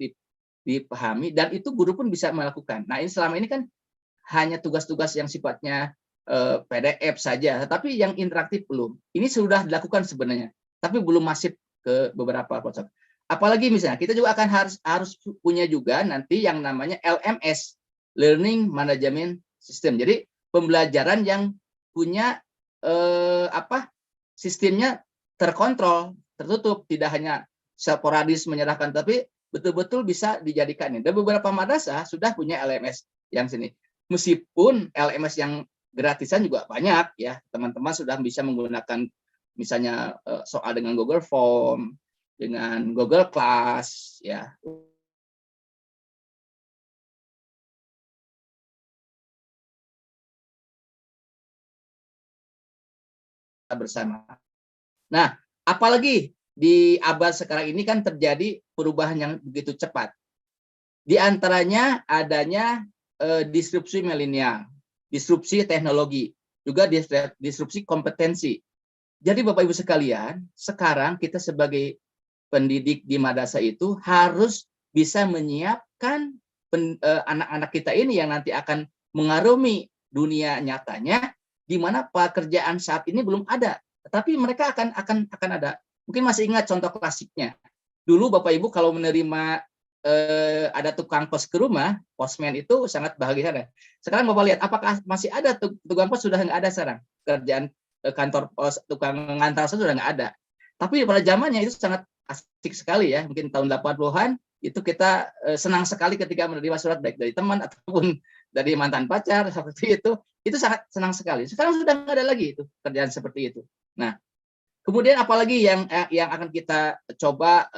dipahami dan itu guru pun bisa melakukan. Nah, ini selama ini kan hanya tugas-tugas yang sifatnya PDF saja, tetapi yang interaktif belum. Ini sudah dilakukan sebenarnya, tapi belum masif ke beberapa pelosok. Apalagi misalnya kita juga akan harus punya juga nanti yang namanya LMS, Learning Management System. Jadi pembelajaran yang punya sistemnya terkontrol, tertutup, tidak hanya sporadis menyerahkan, tapi betul-betul bisa dijadikan. Dan beberapa madrasah sudah punya LMS yang sini. Meskipun LMS yang gratisan juga banyak ya, teman-teman sudah bisa menggunakan misalnya soal dengan Google Form, dengan Google Class ya. Bersama. Nah, apalagi di abad sekarang ini kan terjadi perubahan yang begitu cepat. Di antaranya adanya disrupsi milenial, disrupsi teknologi, juga disrupsi kompetensi. Jadi Bapak Ibu sekalian, sekarang kita sebagai pendidik di madrasah itu harus bisa menyiapkan anak-anak kita ini yang nanti akan mengarungi dunia nyatanya di mana pekerjaan saat ini belum ada, tetapi mereka akan ada. Mungkin masih ingat contoh klasiknya. Dulu Bapak Ibu kalau menerima ada tukang pos ke rumah, postman itu sangat bahagia. Sekarang Bapak lihat, apakah masih ada tukang pos? Sudah nggak ada sekarang. Kerjaan kantor pos, tukang ngantar sudah nggak ada. Tapi pada zamannya itu sangat asik sekali ya. Mungkin tahun 80-an itu kita senang sekali ketika menerima surat baik dari teman ataupun dari mantan pacar seperti itu. Itu sangat senang sekali. Sekarang sudah nggak ada lagi itu kerjaan seperti itu. Nah, kemudian apalagi yang akan kita coba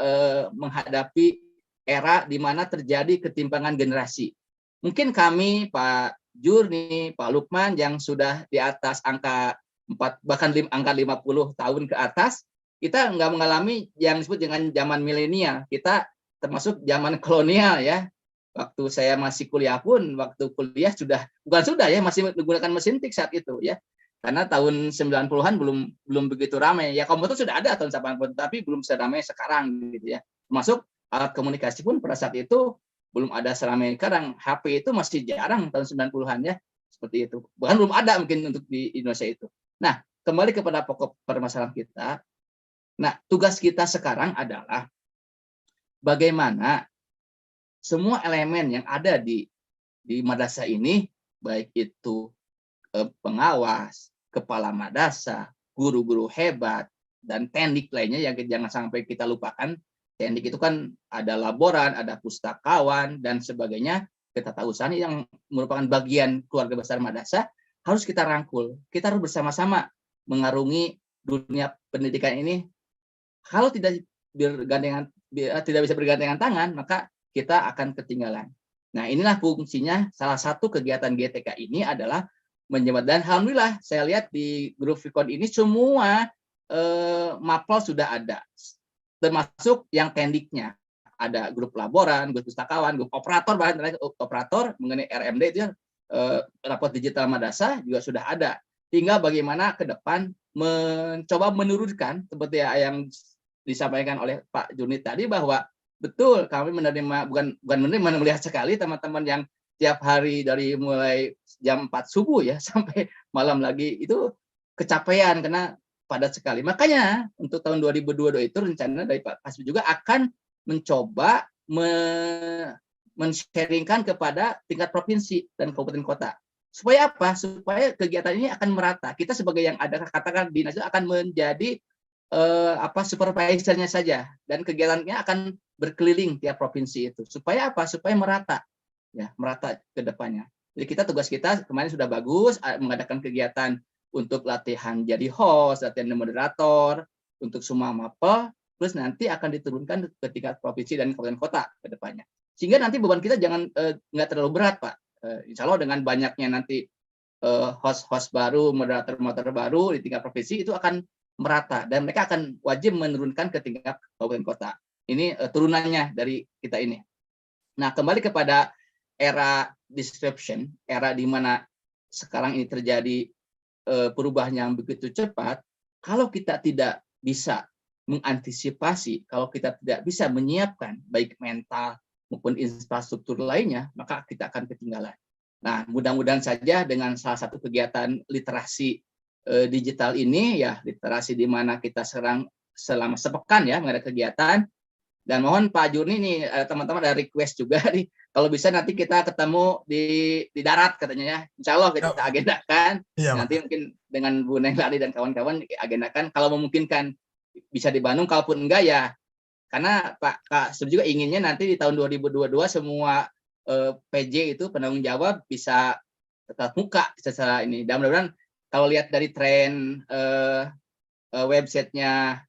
menghadapi era di mana terjadi ketimpangan generasi. Mungkin kami, Pak Jurni, Pak Lukman, yang sudah di atas angka 4, bahkan angka 50 tahun ke atas, kita nggak mengalami yang disebut dengan zaman milenial. Kita termasuk zaman kolonial ya. Waktu saya masih kuliah pun, waktu kuliah masih menggunakan mesin tik saat itu ya. Karena tahun 90-an belum begitu ramai. Ya komputer sudah ada tahun 80, tapi belum seramai sekarang gitu ya. Termasuk alat komunikasi pun pada saat itu belum ada seramai sekarang. HP itu masih jarang tahun 90-an ya. Seperti itu. Bahkan belum ada mungkin untuk di Indonesia itu. Nah, kembali kepada pokok permasalahan kita. Nah, tugas kita sekarang adalah bagaimana semua elemen yang ada di madrasah ini, baik itu pengawas, kepala madrasah, guru-guru hebat, dan teknik lainnya yang jangan sampai kita lupakan. Teknik itu kan ada laboran, ada pustakawan, dan sebagainya. Ketatausahaan yang merupakan bagian keluarga besar madrasah harus kita rangkul. Kita harus bersama-sama mengarungi dunia pendidikan ini. Kalau tidak bisa bergandengan tangan, maka kita akan ketinggalan. Nah, inilah fungsinya. Salah satu kegiatan GTK ini adalah dan alhamdulillah saya lihat di grup Vicon ini semua mapel sudah ada, termasuk yang tekniknya. Ada grup laboran, grup pustakawan, grup operator, bahkan operator mengenai RMD itu rapor digital madrasah juga sudah ada. Tinggal bagaimana ke depan mencoba menurunkan seperti yang disampaikan oleh Pak Juni tadi, bahwa betul kami menerima, bukan melihat sekali teman-teman yang tiap hari dari mulai jam 4 subuh ya sampai malam lagi itu kecapean karena padat sekali. Makanya untuk tahun 2022 itu rencana dari Pak Kasbi juga akan mencoba men-sharingkan kepada tingkat provinsi dan kabupaten kota. Supaya apa? Supaya kegiatan ini akan merata. Kita sebagai yang ada katakan di nasional akan menjadi supervisornya saja, dan kegiatannya akan berkeliling tiap provinsi itu. Supaya apa? Supaya merata. Ya, merata ke depannya. Jadi tugas kita kemarin sudah bagus mengadakan kegiatan untuk latihan jadi host, latihan moderator untuk semua mapel, terus nanti akan diturunkan ke tingkat provinsi dan kabupaten kota ke depannya. Sehingga nanti beban kita jangan nggak terlalu berat, Pak. Insya Allah dengan banyaknya nanti host baru, moderator baru di tingkat provinsi itu akan merata dan mereka akan wajib menurunkan ke tingkat kabupaten kota. Ini turunannya dari kita ini. Nah, kembali kepada era disruption, era di mana sekarang ini terjadi perubahan yang begitu cepat. Kalau kita tidak bisa mengantisipasi, kalau kita tidak bisa menyiapkan baik mental maupun infrastruktur lainnya, maka kita akan ketinggalan. Nah, mudah-mudahan saja dengan salah satu kegiatan literasi digital ini, ya literasi di mana kita selama sepekan ya mengadakan kegiatan. Dan mohon Pak Jurni nih, teman-teman ada request juga nih, kalau bisa nanti kita ketemu di darat katanya ya. Insya Allah kita agendakan. Ya, nanti mungkin dengan Bu Neng Lali dan kawan-kawan agendakan. Kalau memungkinkan bisa di Bandung, kalaupun enggak ya. Karena Pak Kasbi juga inginnya nanti di tahun 2022 semua PJ itu penanggung jawab bisa tetap muka secara ini. Dan mudah-mudahan kalau lihat dari tren websitenya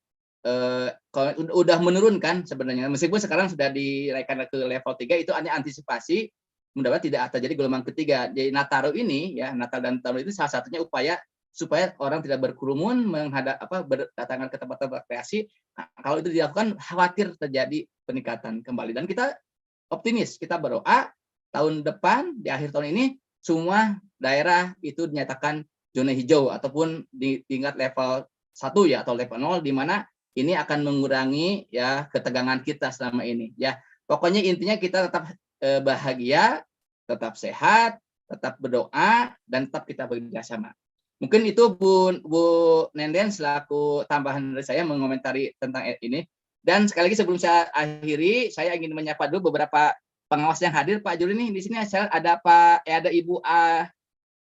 udah menurunkan sebenarnya, meskipun sekarang sudah dinaikkan ke level 3, itu hanya antisipasi mudah-mudahan tidak terjadi gelombang ketiga. Jadi Nataru ini ya, Natal dan Tahun itu salah satunya upaya supaya orang tidak berkerumun berdatangan ke tempat-tempat rekreasi. Nah, kalau itu dilakukan khawatir terjadi peningkatan kembali, dan kita optimis, kita berdoa tahun depan di akhir tahun ini semua daerah itu dinyatakan zona hijau ataupun di tingkat level 1 ya atau level 0, di mana ini akan mengurangi ya ketegangan kita selama ini ya. Pokoknya intinya kita tetap bahagia, tetap sehat, tetap berdoa, dan tetap kita bekerjasama. Mungkin itu Bu Nenden selaku tambahan dari saya mengomentari tentang ini. Dan sekali lagi sebelum saya akhiri, saya ingin menyapa dulu beberapa pengawas yang hadir. Pak Juri nih di sini ada ada Ibu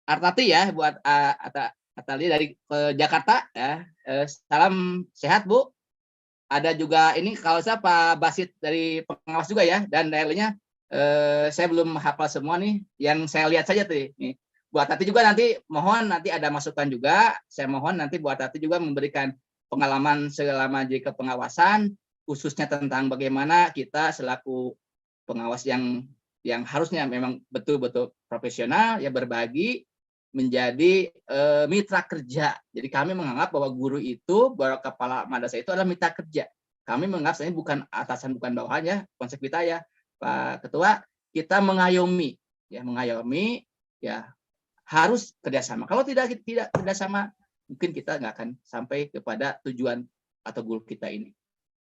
Artati ya, Bu Atali dari Jakarta ya. Salam sehat Bu. Ada juga ini kalau saya Pak Basit dari pengawas juga ya, dan daerahnya saya belum hafal semua nih, yang saya lihat saja tuh nih. Bu Atati juga nanti mohon nanti ada masukan juga, saya mohon nanti Bu Atati juga memberikan pengalaman selama di kepengawasan, khususnya tentang bagaimana kita selaku pengawas yang harusnya memang betul-betul profesional ya, berbagi menjadi mitra kerja. Jadi kami menganggap bahwa guru itu, bahwa kepala madrasah itu adalah mitra kerja. Kami menganggap ini bukan atasan, bukan bawahannya, konsep kita ya Pak Ketua, kita mengayomi ya harus kerjasama. Kalau tidak kerjasama, mungkin kita nggak akan sampai kepada tujuan atau goal kita ini.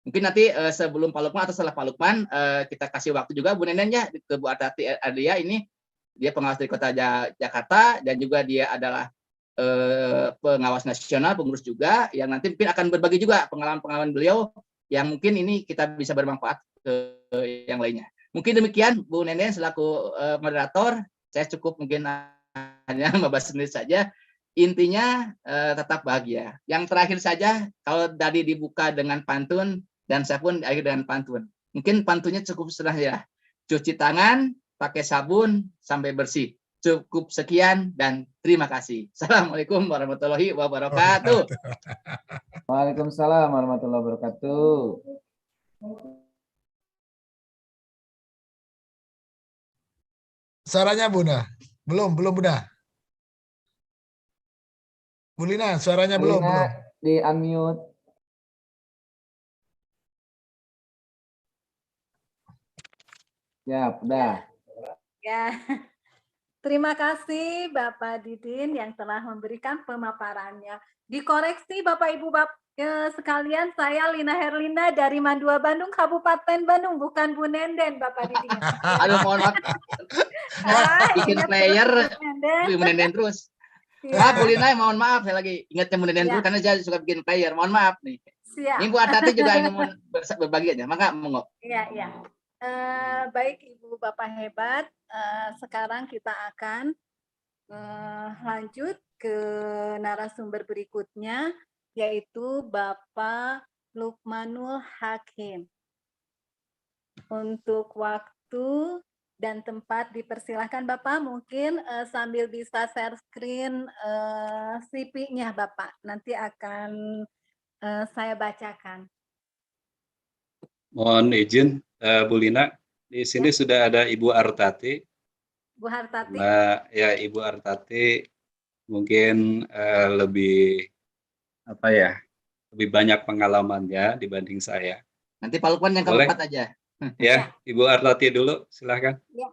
Mungkin nanti sebelum Pak Lukman atau setelah Pak Lukman, kita kasih waktu juga Bu Nenen ya ke Bu Atati Adia ini. Dia pengawas dari Kota Jakarta dan juga dia adalah pengawas nasional, pengurus juga, yang nanti mungkin akan berbagi juga pengalaman-pengalaman beliau yang mungkin ini kita bisa bermanfaat ke yang lainnya. Mungkin demikian Bu Nenen selaku moderator, saya cukup mungkin hanya 15 menit saja. Intinya tetap bahagia. Yang terakhir saja, kalau tadi dibuka dengan pantun dan saya pun akhir dengan pantun. Mungkin pantunnya cukup sederhana ya. Cuci tangan, pakai sabun sampai bersih. Cukup sekian dan terima kasih. Assalamualaikum warahmatullahi wabarakatuh. Waalaikumsalam warahmatullahi wabarakatuh. Suaranya Bunda? Belum Bunda. Bu Lina, suaranya belum. Di unmute. Ya, udah. Ya, terima kasih Bapak Didin yang telah memberikan pemaparannya. Dikoreksi Bapak Ibu sekalian, saya Lina Herlinda dari Mandua Bandung, Kabupaten Bandung, bukan Bu Nenden Bapak Didin. Aduh, mohon maaf. Bikin player, Bu Nenden terus. Ya. Bu Lina, mohon maaf, saya lagi ingatnya Bu Nenden dulu karena saya suka bikin player. Mohon maaf nih. Siap. Ini Bu Atati juga ingin berbagi aja, maka monggo. Iya. Baik Ibu Bapak hebat, sekarang kita akan lanjut ke narasumber berikutnya, yaitu Bapak Lukmanul Hakim. Untuk waktu dan tempat dipersilahkan Bapak, mungkin sambil bisa share screen CV-nya Bapak, nanti akan saya bacakan. Mohon izin Bu Lina, di sini ya. Sudah ada Ibu Artati. Bu Artati. Nah, ya Ibu Artati mungkin lebih lebih banyak pengalamannya dibanding saya. Nanti Pak Lukman yang keempat aja. Ya, Ibu Artati dulu, silahkan. Ya.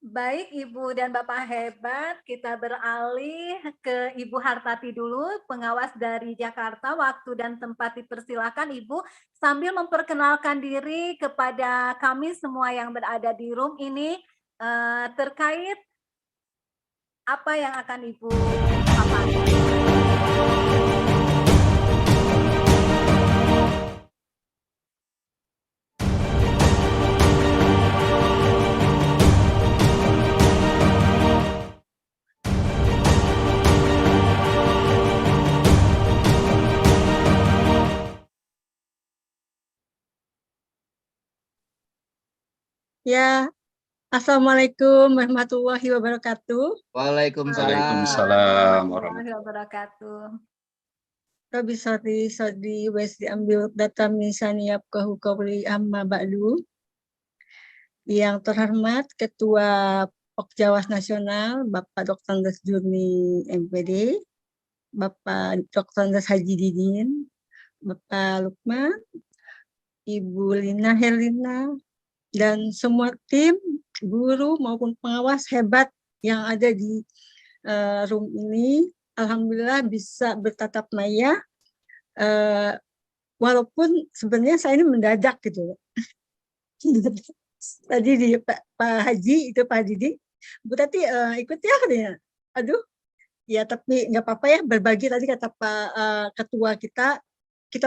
Baik Ibu dan Bapak hebat, kita beralih ke Ibu Hartati dulu, pengawas dari Jakarta. Waktu dan tempat dipersilakan Ibu, sambil memperkenalkan diri kepada kami semua yang berada di room ini terkait apa yang akan Ibu paparkan. Ya, Assalamualaikum warahmatullahi wabarakatuh. Waalaikumsalam warahmatullahi wabarakatuh. Rabbi sodri wes diambil data misaniyab kahukawli amma ba'du. Yang terhormat Ketua Pokjawas Nasional Bapak Dr. Andes Jurni MPD, Bapak Dr. Andes Haji Didin, Bapak Lukman, Ibu Lina Herlina, dan semua tim, guru maupun pengawas hebat yang ada di room ini, alhamdulillah bisa bertatap maya, walaupun sebenarnya saya ini mendadak gitu. Tadi di Pak Haji, itu Pak Didi, Bu Tati ikut ya katanya. Aduh, Ya, tapi nggak apa-apa ya, berbagi tadi kata Pak Ketua kita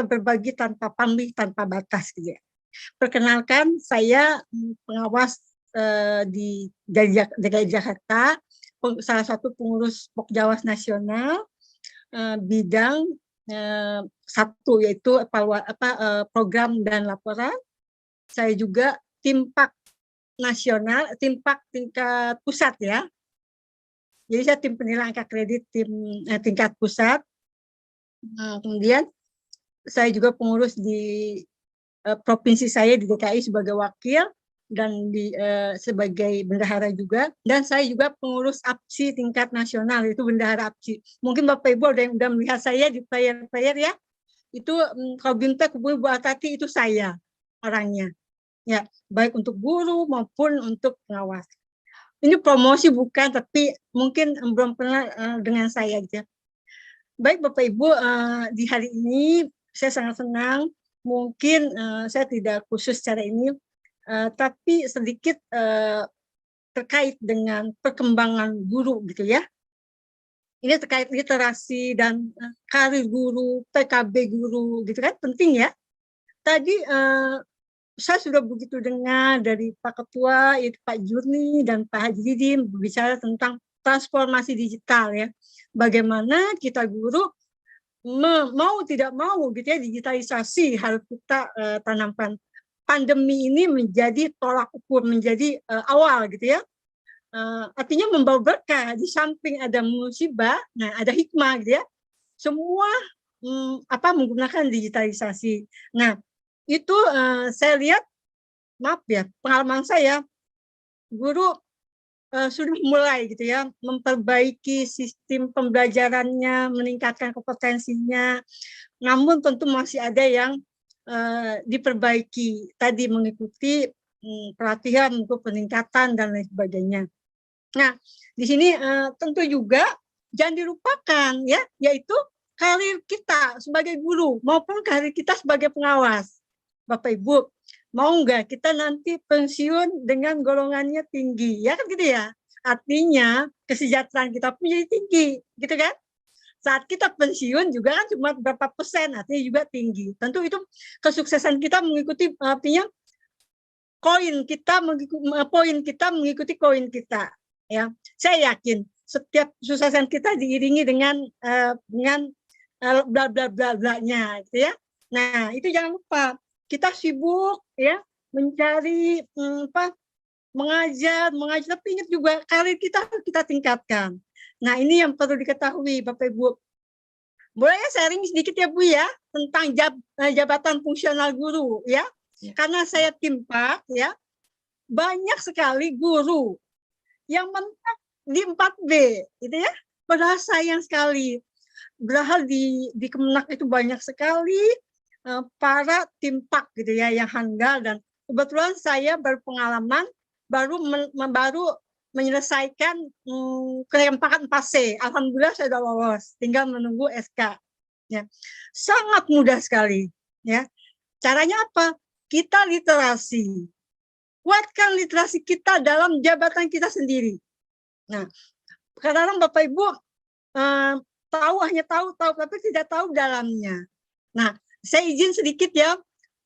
berbagi tanpa pamrih, tanpa batas gitu ya. Perkenalkan, saya pengawas di DKI Jakarta, salah satu pengurus Pokjawas Nasional, bidang satu yaitu program dan laporan. Saya juga Timpak nasional, Timpak tingkat pusat ya. Jadi saya tim penilai angka kredit tingkat pusat. Kemudian saya juga pengurus di provinsi saya di DKI sebagai wakil dan sebagai bendahara juga. Dan saya juga pengurus APSI tingkat nasional, itu bendahara APSI. Mungkin Bapak Ibu ada yang sudah melihat saya di player-player ya. Itu kalau Bintek Bu Atati itu saya orangnya. Ya, baik untuk guru maupun untuk pengawas. Ini promosi bukan, tapi mungkin belum pernah dengan saya gitu ya. Baik Bapak Ibu, di hari ini saya sangat senang. Mungkin saya tidak khusus secara ini, tapi sedikit terkait dengan perkembangan guru gitu ya. Ini terkait literasi dan karir guru, PKB guru gitu kan, penting ya. Tadi saya sudah begitu dengar dari Pak Ketua, yaitu Pak Jurni dan Pak Haji Didin berbicara tentang transformasi digital ya. Bagaimana kita guru mau tidak mau gitu ya, digitalisasi harus kita tanamkan. Pandemi ini menjadi tolak ukur, menjadi awal gitu ya. Artinya membawa berkah, di samping ada musibah, nah ada hikmah gitu ya. Semua menggunakan digitalisasi. Nah, itu saya lihat, maaf ya, pengalaman saya, guru sudah mulai gitu ya, memperbaiki sistem pembelajarannya, meningkatkan kompetensinya, namun tentu masih ada yang diperbaiki, tadi mengikuti pelatihan untuk peningkatan dan lain sebagainya. Nah, di sini tentu juga jangan dilupakan ya, yaitu karir kita sebagai guru maupun karir kita sebagai pengawas. Bapak Ibu, mau nggak kita nanti pensiun dengan golongannya tinggi, ya kan gitu ya? Artinya kesejahteraan kita pun jadi tinggi, gitu kan? Saat kita pensiun juga kan cuma berapa persen, artinya juga tinggi. Tentu itu kesuksesan kita mengikuti, artinya poin kita mengikuti koin kita. Ya, saya yakin setiap kesuksesan kita diiringi dengan bla bla bla bla-nya, gitu ya. Nah, itu jangan lupa. Kita sibuk ya mencari mengajar, tapi ingat juga karir kita tingkatkan. Nah, ini yang perlu diketahui Bapak Ibu. Boleh ya sharing sedikit ya Bu ya tentang jabatan fungsional guru ya. Karena saya Timpak ya, banyak sekali guru yang mentok di 4B gitu ya. Padahal sayang sekali. Padahal di Kemenak itu banyak sekali para Timpak gitu ya yang handal, dan kebetulan saya berpengalaman baru menyelesaikan keempatan 4C. Alhamdulillah saya sudah lolos, tinggal menunggu SK. Ya. Sangat mudah sekali ya. Caranya apa? Kita literasi. Kuatkan literasi kita dalam jabatan kita sendiri. Nah, kadang-kadang Bapak Ibu hanya tahu tapi tidak tahu dalamnya. Nah, saya izin sedikit ya,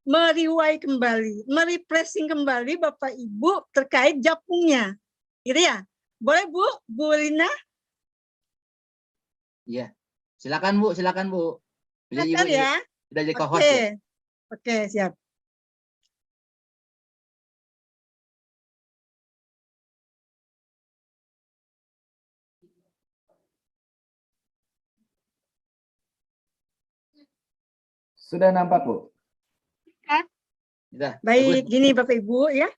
merefreshing kembali Bapak Ibu terkait japungnya. Gitu ya. Boleh Bu Lina? Iya. Silakan Bu. Silakan ya. Sudah jadi co-host ya. Oke, siap. Sudah nampak, Bu? Sudah. Baik, gini Bapak Ibu ya.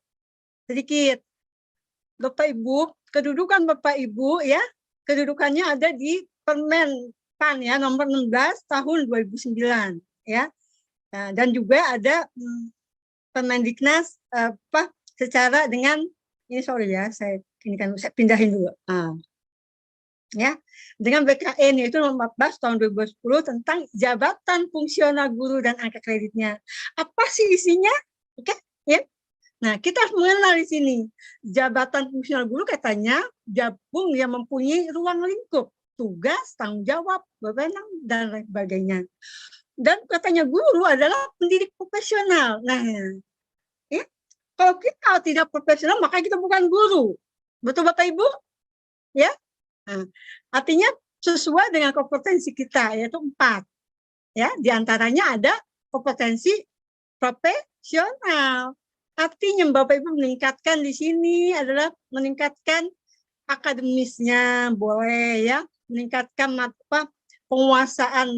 Sedikit. Bapak Ibu, kedudukan Bapak Ibu ya, kedudukannya ada di Permen PAN ya, nomor 16 tahun 2009 ya. Nah, dan juga ada Permendiknas secara dengan ini, sorry ya, saya pindahin dulu. Ya, dengan BKN yaitu nomor 14 tahun 2010 tentang jabatan fungsional guru dan angka kreditnya. Apa sih isinya? Oke, ya. Nah, kita harus mengenal di sini. Jabatan fungsional guru katanya gabung yang mempunyai ruang lingkup. tugas, tanggung jawab, wewenang, dan lain sebagainya. Dan katanya guru adalah pendidik profesional. Nah, ya, kalau kita tidak profesional, maka kita bukan guru. Betul Bapak Ibu? Ya, nah, artinya sesuai dengan kompetensi kita, yaitu 4. Ya, diantaranya ada kompetensi profesional. Artinya Bapak Ibu meningkatkan di sini adalah meningkatkan akademisnya, boleh ya, meningkatkan penguasaan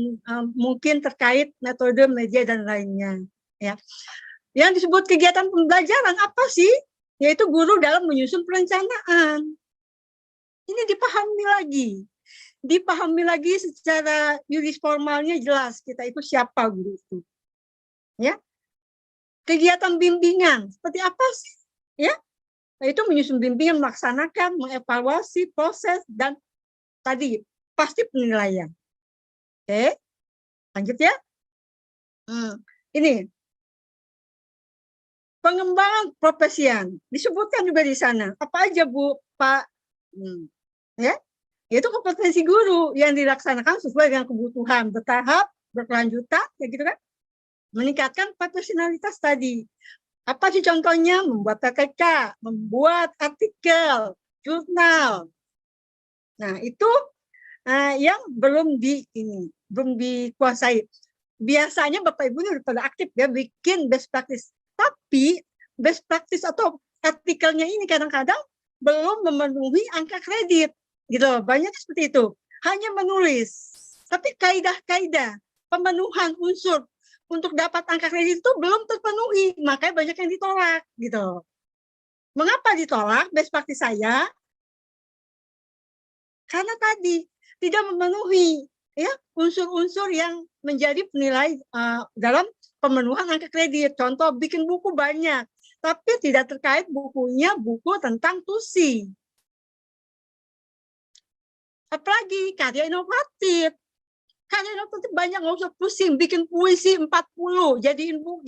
mungkin terkait metode, media dan lainnya. Ya, yang disebut kegiatan pembelajaran apa sih? Yaitu guru dalam menyusun perencanaan. Ini dipahami lagi secara yuris formalnya jelas kita itu siapa guru itu. Ya. Kegiatan bimbingan seperti apa sih? Ya. Itu menyusun bimbingan, melaksanakan, mengevaluasi proses dan tadi pasti penilaian. Oke. Lanjut ya. Ini pengembangan profesian disebutkan juga di sana. Apa aja Bu, Pak? Ya. Itu kompetensi guru yang dilaksanakan sesuai dengan kebutuhan, bertahap, berkelanjutan, ya gitu kan? Meningkatkan profesionalitas tadi. Apa sih contohnya? Membuat PPK, membuat artikel, jurnal. Nah, itu yang belum dikuasai. Biasanya Bapak Ibu ini pada aktif ya bikin best practice. Tapi best practice atau artikelnya ini kadang-kadang belum memenuhi angka kredit. Gitu, banyak seperti itu. Hanya menulis. Tapi kaidah-kaidah pemenuhan unsur untuk dapat angka kredit itu belum terpenuhi, makanya banyak yang ditolak gitu. Mengapa ditolak best practice saya? Karena tadi tidak memenuhi ya unsur-unsur yang menjadi penilai dalam pemenuhan angka kredit. Contoh bikin buku banyak, tapi tidak terkait bukunya buku tentang TUSI. Apalagi karya inovatif. Karya inovatif banyak, nggak usah pusing bikin puisi 40, jadiin buku,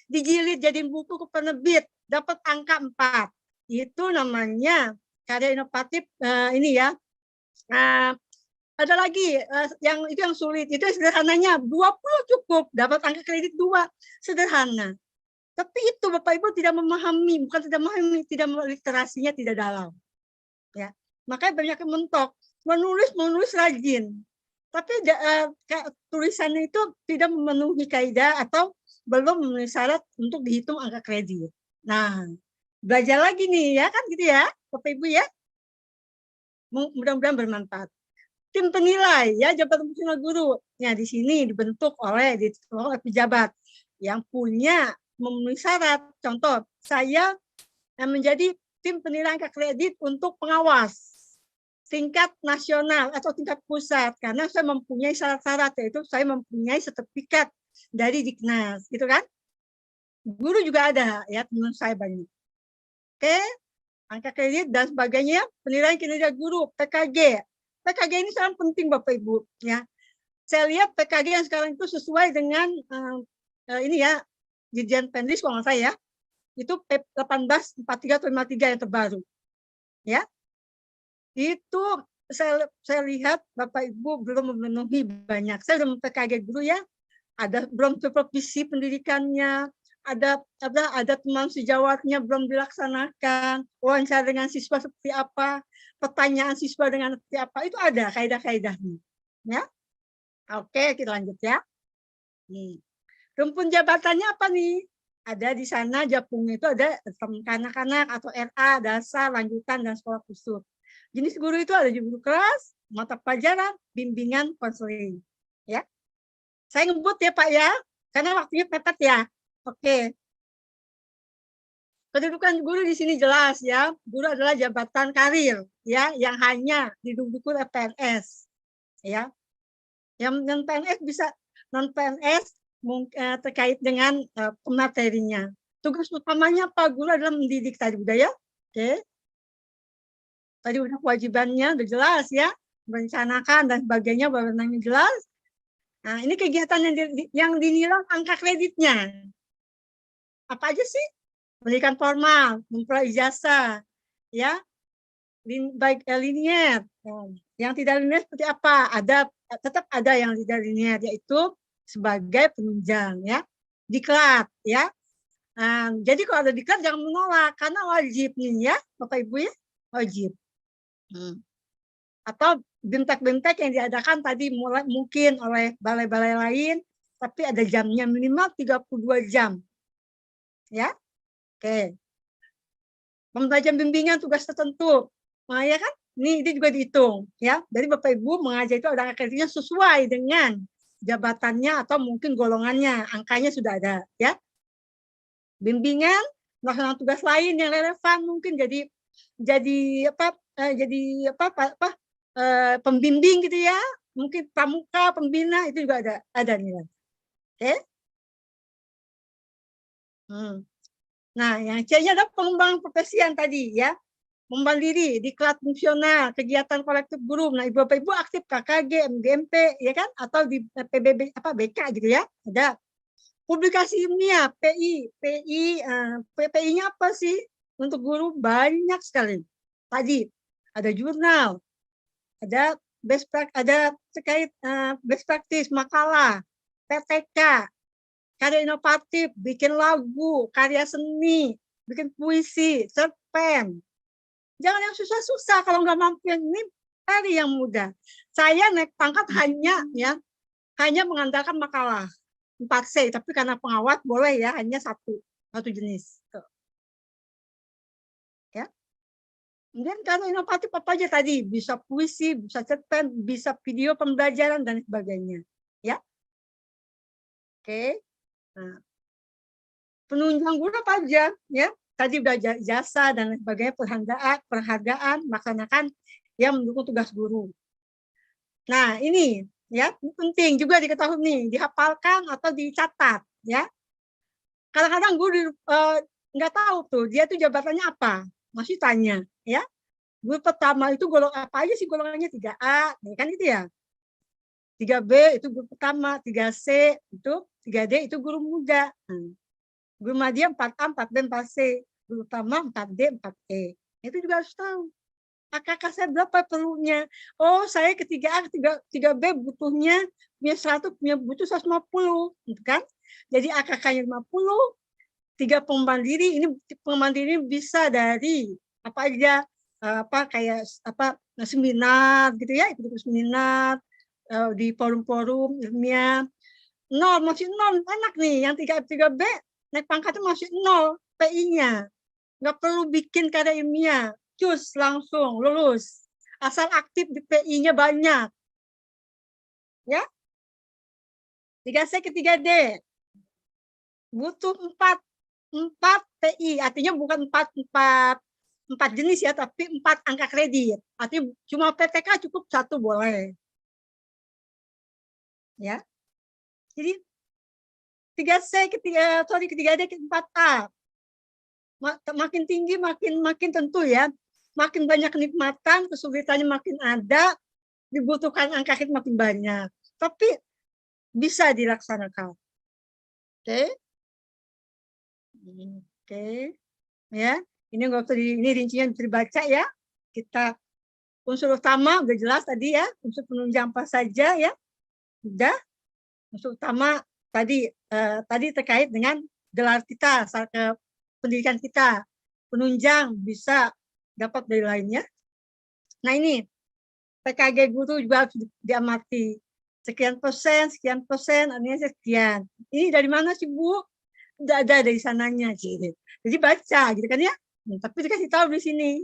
dijilid jadiin buku ke penerbit, dapat angka 4. Itu namanya karya inovatif. Ini ya. Ada lagi yang itu yang sulit, itu sederhananya 20 cukup, dapat angka kredit 2, sederhana. Tapi itu Bapak Ibu tidak memahami, bukan tidak memahami, tidak literasinya tidak dalam. Ya, makanya banyak yang mentok, menulis rajin. Tapi tulisannya itu tidak memenuhi kaidah atau belum memenuhi syarat untuk dihitung angka kredit. Nah, belajar lagi nih ya kan gitu ya, Bapak Ibu ya. Mudah-mudahan bermanfaat. Tim penilai ya jabatan fungsional guru. Ya di sini dibentuk oleh pejabat yang punya memenuhi syarat. Contoh, saya menjadi tim penilai angka kredit untuk pengawas tingkat nasional atau tingkat pusat karena saya mempunyai syarat-syarat, yaitu saya mempunyai sertifikat dari Diknas gitu kan. Guru juga ada ya, teman saya banyak. Oke, angka kredit dan sebagainya, penilaian kinerja guru, PKG. PKG ini sangat penting Bapak Ibu ya. Saya lihat PKG yang sekarang itu sesuai dengan ini ya, Dirjen Pendis kalau nggak saya itu P18 43 atau 53 yang terbaru. Ya. Itu saya lihat Bapak Ibu belum memenuhi banyak. Saya belum PKG guru ya, ada belum supervisi pendidikannya, ada teman sejawatnya belum dilaksanakan, wawancara dengan siswa seperti apa, pertanyaan siswa dengan seperti apa, itu ada kaidah-kaidahnya. Ya, oke kita lanjut ya. Nih, rumpun jabatannya apa nih? Ada di sana japungnya itu ada kanak-kanak atau RA, dasar, lanjutan dan sekolah khusus. Jenis guru itu ada guru kelas, mata pelajaran, bimbingan, konseling. Ya, saya ngebut ya Pak ya, karena waktunya mepet ya. Oke. Kedudukan guru di sini jelas ya. Guru adalah jabatan karir ya, yang hanya diduduki oleh PNS. Ya, yang non PNS bisa non PNS terkait dengan materinya. Tugas utamanya Pak Guru adalah mendidik tadi budaya. Oke. Tadi udah kewajibannya udah jelas ya, merencanakan dan sebagainya, wewenangnya jelas. Nah, ini kegiatan yang dinilai angka kreditnya. Apa aja sih? Pendidikan formal, memperoleh ijazah, ya, baik linier. Yang tidak linier seperti apa? Tetap ada yang tidak linier, yaitu sebagai penunjang, ya. Diklat, ya. Jadi kalau ada diklat jangan menolak, karena wajib nih, ya, Bapak Ibu, ya, wajib. Atau BIMTEK yang diadakan tadi mungkin oleh balai-balai lain, tapi ada jamnya minimal 32 jam. Ya. Oke. Pembelajaran bimbingan tugas tertentu. Nah, ya kan? Ini juga dihitung, ya. Jadi Bapak Ibu mengajar itu ada akreditasinya sesuai dengan jabatannya atau mungkin golongannya, angkanya sudah ada, ya. Bimbingan, melaksanakan tugas lain yang relevan mungkin jadi pembimbing gitu ya, mungkin pramuka, pembina itu juga ada nilai. Oke. Nah, yang C-nya adalah pengembangan profesian tadi, ya. Pengembangan diri, diklat fungsional, kegiatan kolektif guru. Nah, Ibu Bapak Ibu aktif KKG, MGMP, ya kan? Atau di PBB BK gitu ya. Ada publikasi ilmiah, PI-nya apa sih? Untuk guru banyak sekali. Tadi ada jurnal, ada terkait best practice, makalah, PTK, karya inovatif, bikin lagu, karya seni, bikin puisi, cerpen. Jangan yang susah-susah, kalau nggak mampu yang ini, cari yang mudah. Saya naik pangkat hanya mengandalkan makalah 4C, tapi karena pengawas boleh ya, hanya satu jenis. Ya. Kemudian karena inovatif apa aja tadi, bisa puisi, bisa cerpen, bisa video pembelajaran dan sebagainya. Ya. Oke. Nah, penunjang guru apa aja, ya? Tadi udah jasa dan sebagainya, penghargaan, melaksanakan yang mendukung tugas guru. Nah, ini ya penting juga diketahui nih, dihafalkan atau dicatat, ya. Kadang-kadang guru nggak tahu tuh, dia tuh jabatannya apa, masih tanya, ya. Guru pertama itu golongan apa aja sih golongannya? 3A, ya kan itu ya. 3B itu guru pertama, 3C itu, 3D itu guru muda. Guru media 4A, 4B, 4C. Guru utama 4D, 4E. Itu juga harus tahu. Kakak saya berapa perlunya? Oh, saya ke 3A, 3B butuhnya punya 100, butuh 150, gitu kan? Jadi AKK-nya 50, 3 pengembangan diri. Ini pengembangan diri bisa dari apa aja, seminar gitu ya, ikut seminar di forum-forum ilmiah. 0, masih 0, enak nih. Yang 3B naik pangkatnya masih 0 PI-nya. Nggak perlu bikin karya ilmiah, cus langsung lulus. Asal aktif di PI-nya banyak. Ya. 3C ke 3D. Butuh 4 PI, artinya bukan 4 jenis ya, tapi 4 angka kredit. Artinya cuma PTK cukup 1 boleh. Ya. Jadi 3C ke 3D ke 4A. Makin tinggi makin tentu ya, makin banyak kenikmatan, kesulitannya makin ada, dibutuhkan angka kredit makin banyak, tapi bisa dilaksanakan. Oke. Ya, ini nggak usah ini rincian bisa dibaca ya. Kita unsur utama udah jelas tadi ya, unsur penunjang apa saja ya, udah. Unsur utama tadi terkait dengan gelar kita, ke pendidikan kita, penunjang bisa dapat dari lainnya. Nah ini PKG guru juga harus diamati, sekian persen, artinya sekian. Ini dari mana sih Bu? Udah ada dari sananya sih. Jadi baca gitu kan ya. Tapi dikasih tahu di sini,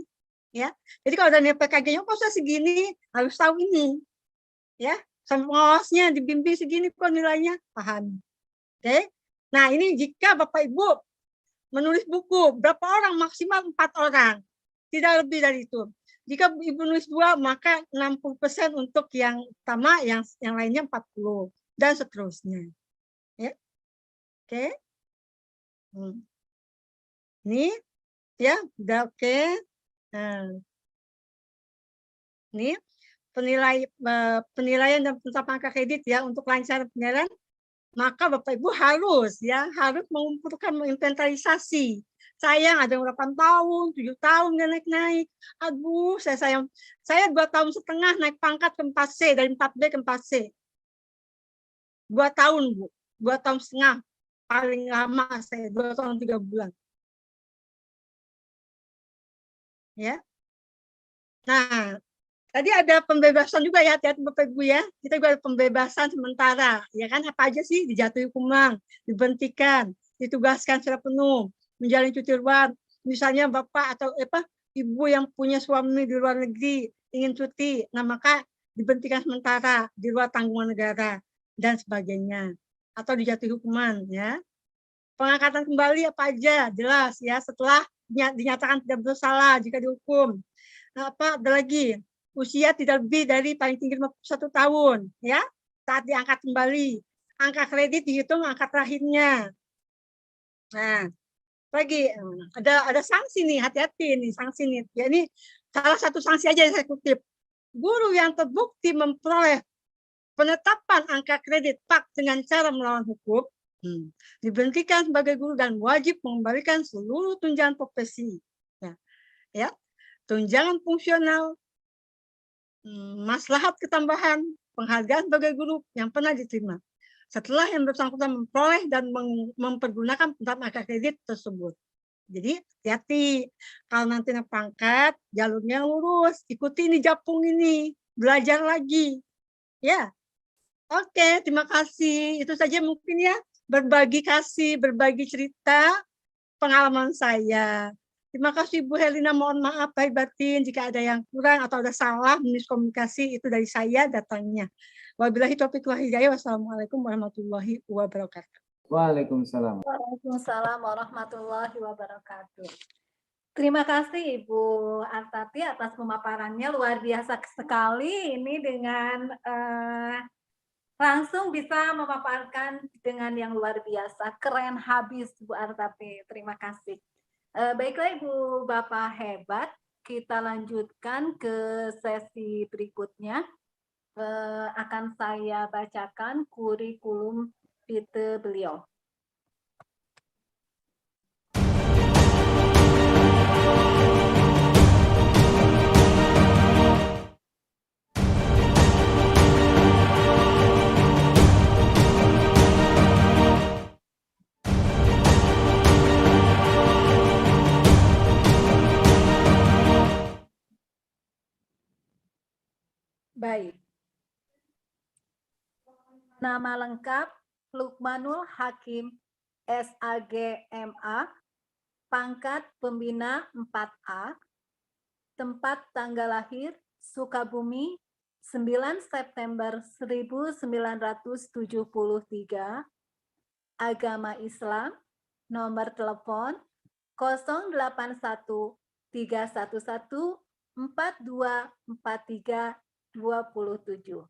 ya. Jadi kalau ada PKG-nya kok usah segini, harus tahu ini, ya. Sampai pengawasnya dibimbing segini kok nilainya, paham. Oke. Nah ini jika Bapak Ibu menulis buku, berapa orang? Maksimal 4 orang. Tidak lebih dari itu. Jika Ibu nulis 2, maka 60% untuk yang utama, yang lainnya 40. Dan seterusnya. Ya. Oke. Ini, ya, udah oke. Nah. Ini, penilaian dan penetapan angka kredit ya, untuk lancar penilaian. maka Bapak Ibu harus mengumpulkan, menginventarisasi. Sayang ada yang 8 tahun, 7 tahun nggak naik-naik. Aduh, saya 2 tahun setengah naik pangkat ke 4C, dari 4B ke 4C. 2 tahun, Bu. 2 tahun setengah. Paling lama saya 2 tahun 3 bulan. Ya. Nah, tadi ada pembebasan juga ya, hati-hati Bapak Ibu ya. Kita juga ada pembebasan sementara, ya kan? Apa aja sih? Dijatuhi hukuman, diberhentikan, ditugaskan secara penuh, menjalani cuti luar. Misalnya Bapak atau Ibu yang punya suami di luar negeri ingin cuti, nah maka diberhentikan sementara di luar tanggungan negara dan sebagainya. Atau dijatuhi hukuman ya. Pengangkatan kembali apa aja? Jelas ya, setelah dinyatakan tidak bersalah jika dihukum. Nah, ada lagi? Usia tidak lebih dari paling tinggi 51 tahun, ya, saat diangkat kembali. Angka kredit dihitung angka terakhirnya. Nah, lagi ada sanksi nih, hati-hati nih sanksi nih. Ya, ini salah satu sanksi aja yang saya kutip. Guru yang terbukti memperoleh penetapan angka kredit PAK dengan cara melawan hukum, diberhentikan sebagai guru dan wajib mengembalikan seluruh tunjangan profesi. Ya, tunjangan fungsional, maslahat ketambahan, penghargaan sebagai guru yang pernah diterima setelah yang bersangkutan memperoleh dan mempergunakan penetapan angka kredit tersebut. Jadi hati-hati kalau nanti naik pangkat, jalurnya lurus, ikuti ini japung ini, belajar lagi. Ya, oke, terima kasih. Itu saja mungkin ya, berbagi cerita pengalaman saya. Terima kasih Bu Helina, mohon maaf lahir batin jika ada yang kurang atau ada salah miskomunikasi, itu dari saya datangnya. Wabillahi taufiq wal hidayah. Wassalamualaikum warahmatullahi wabarakatuh. Waalaikumsalam. Waalaikumsalam warahmatullahi wabarakatuh. Terima kasih Ibu Artati atas pemaparannya, luar biasa sekali ini dengan langsung bisa memaparkan dengan yang luar biasa, keren habis Bu Artati, terima kasih. Baiklah Ibu Bapak hebat, kita lanjutkan ke sesi berikutnya. Akan saya bacakan kurikulum vitae beliau. Baik. Nama lengkap Lukmanul Hakim SAG MA, pangkat pembina 4A, tempat tanggal lahir Sukabumi 9 September 1973, agama Islam, nomor telepon 081 311 4243 27.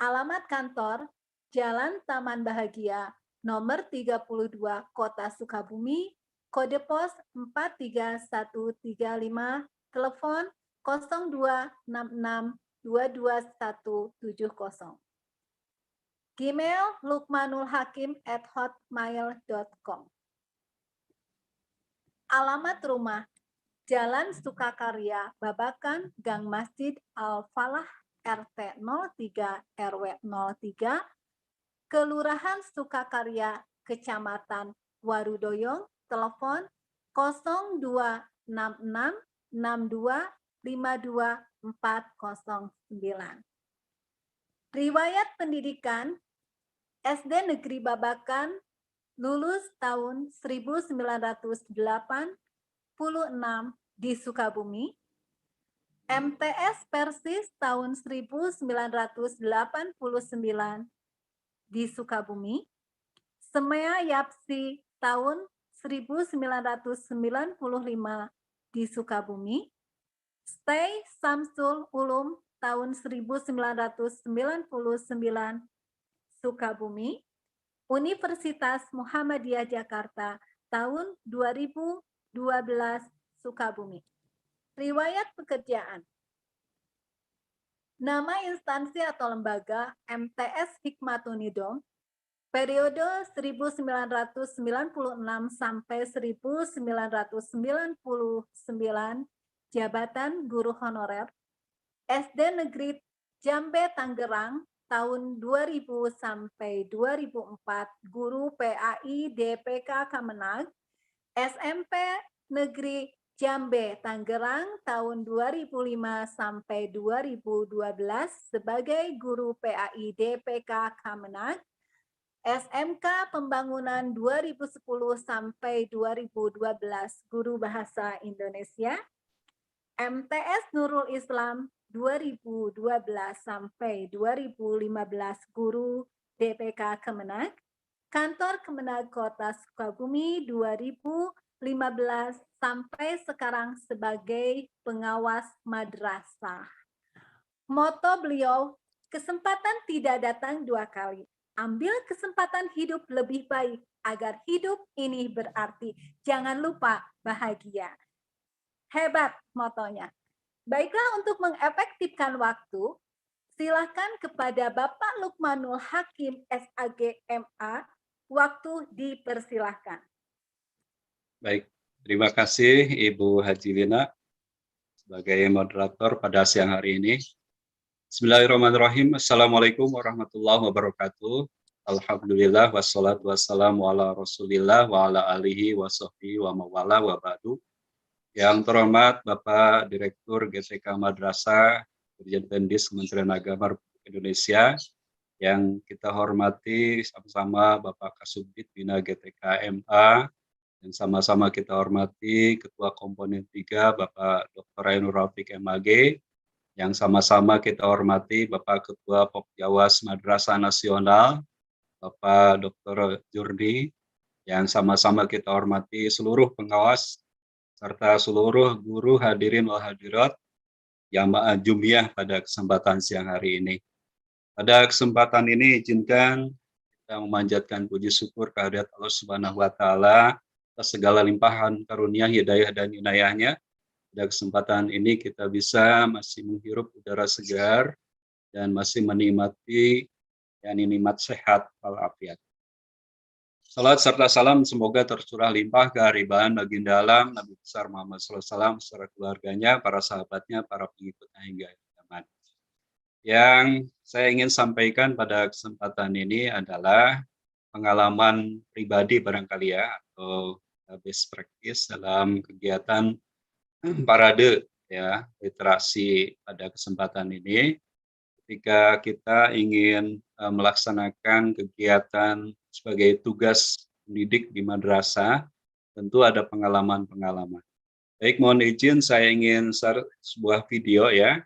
Alamat kantor Jalan Taman Bahagia nomor 32 Kota Sukabumi, kode pos 43135, telepon 0266221170. Gmail lukmanulhakim@hotmail.com. Alamat rumah Jalan Sukakarya, Babakan, Gang Masjid Al-Falah, RT 03 RW 03, Kelurahan Sukakarya, Kecamatan Warudoyong, telepon 0266625249. Riwayat pendidikan SD Negeri Babakan, lulus tahun 1986 di Sukabumi, MTS Persis tahun 1989 di Sukabumi, Semea Yapsi tahun 1995 di Sukabumi, Stay Samsul Ulum tahun 1999 Sukabumi, Universitas Muhammadiyah Jakarta tahun 2012 Sukabumi. Riwayat pekerjaan. Nama instansi atau lembaga MTS Hikmatunidom periode 1996 sampai 1999, jabatan guru honorer, SD Negeri Jambe Tangerang tahun 2000 sampai 2004, guru PAI DPK Kemenag, SMP Negeri Jambe Tangerang tahun 2005 sampai 2012 sebagai guru PAI DPK Kemenag, SMK Pembangunan 2010 sampai 2012 guru bahasa Indonesia, MTS Nurul Islam 2012 sampai 2015 guru DPK Kemenag, Kantor Kemenag Kota Sukabumi 2015 sampai sekarang sebagai pengawas madrasah. Moto beliau, kesempatan tidak datang dua kali. Ambil kesempatan hidup lebih baik agar hidup ini berarti. Jangan lupa bahagia. Hebat motonya. Baiklah, untuk mengefektifkan waktu, silakan kepada Bapak Lukmanul Hakim SAG MA, waktu dipersilahkan. Baik, terima kasih Ibu Haji Lina sebagai moderator pada siang hari ini. Bismillahirrahmanirrahim. Assalamualaikum warahmatullahi wabarakatuh. Alhamdulillah wassalatu wassalamu ala Rasulillah wa ala alihi wa sahbihi wa mawala wa ba'du. Yang terhormat Bapak Direktur GTK Madrasah Dirjen Pendis Kementerian Agama Republik Indonesia, yang kita hormati sama-sama Bapak Kasubdit Bina GTK MA, dan sama-sama kita hormati Ketua Komponen 3 Bapak Dr. Ainur Rafiq MAG, yang sama-sama kita hormati Bapak Ketua Pokjawas Madrasah Nasional Bapak Dr. Jurdi, yang sama-sama kita hormati seluruh pengawas serta seluruh guru hadirin wal hadirat jamaah Jumiyah pada kesempatan siang hari ini. Pada kesempatan ini izinkan kita memanjatkan puji syukur kehadirat Allah Subhanahu wa taala atas segala limpahan karunia, hidayah dan inayahnya. Pada kesempatan ini kita bisa masih menghirup udara segar dan masih menikmati nikmat sehat walafiat. Salat serta salam semoga tercurah limpah kehariban baginda alam Nabi besar Muhammad SAW beserta keluarganya, para sahabatnya, para pengikutnya hingga akhir zaman. Yang saya ingin sampaikan pada kesempatan ini adalah pengalaman pribadi barangkali ya, atau best practice dalam kegiatan parade ya literasi pada kesempatan ini. Ketika kita ingin melaksanakan kegiatan sebagai tugas pendidik di madrasah, tentu ada pengalaman-pengalaman. Baik, mohon izin saya ingin share sebuah video ya.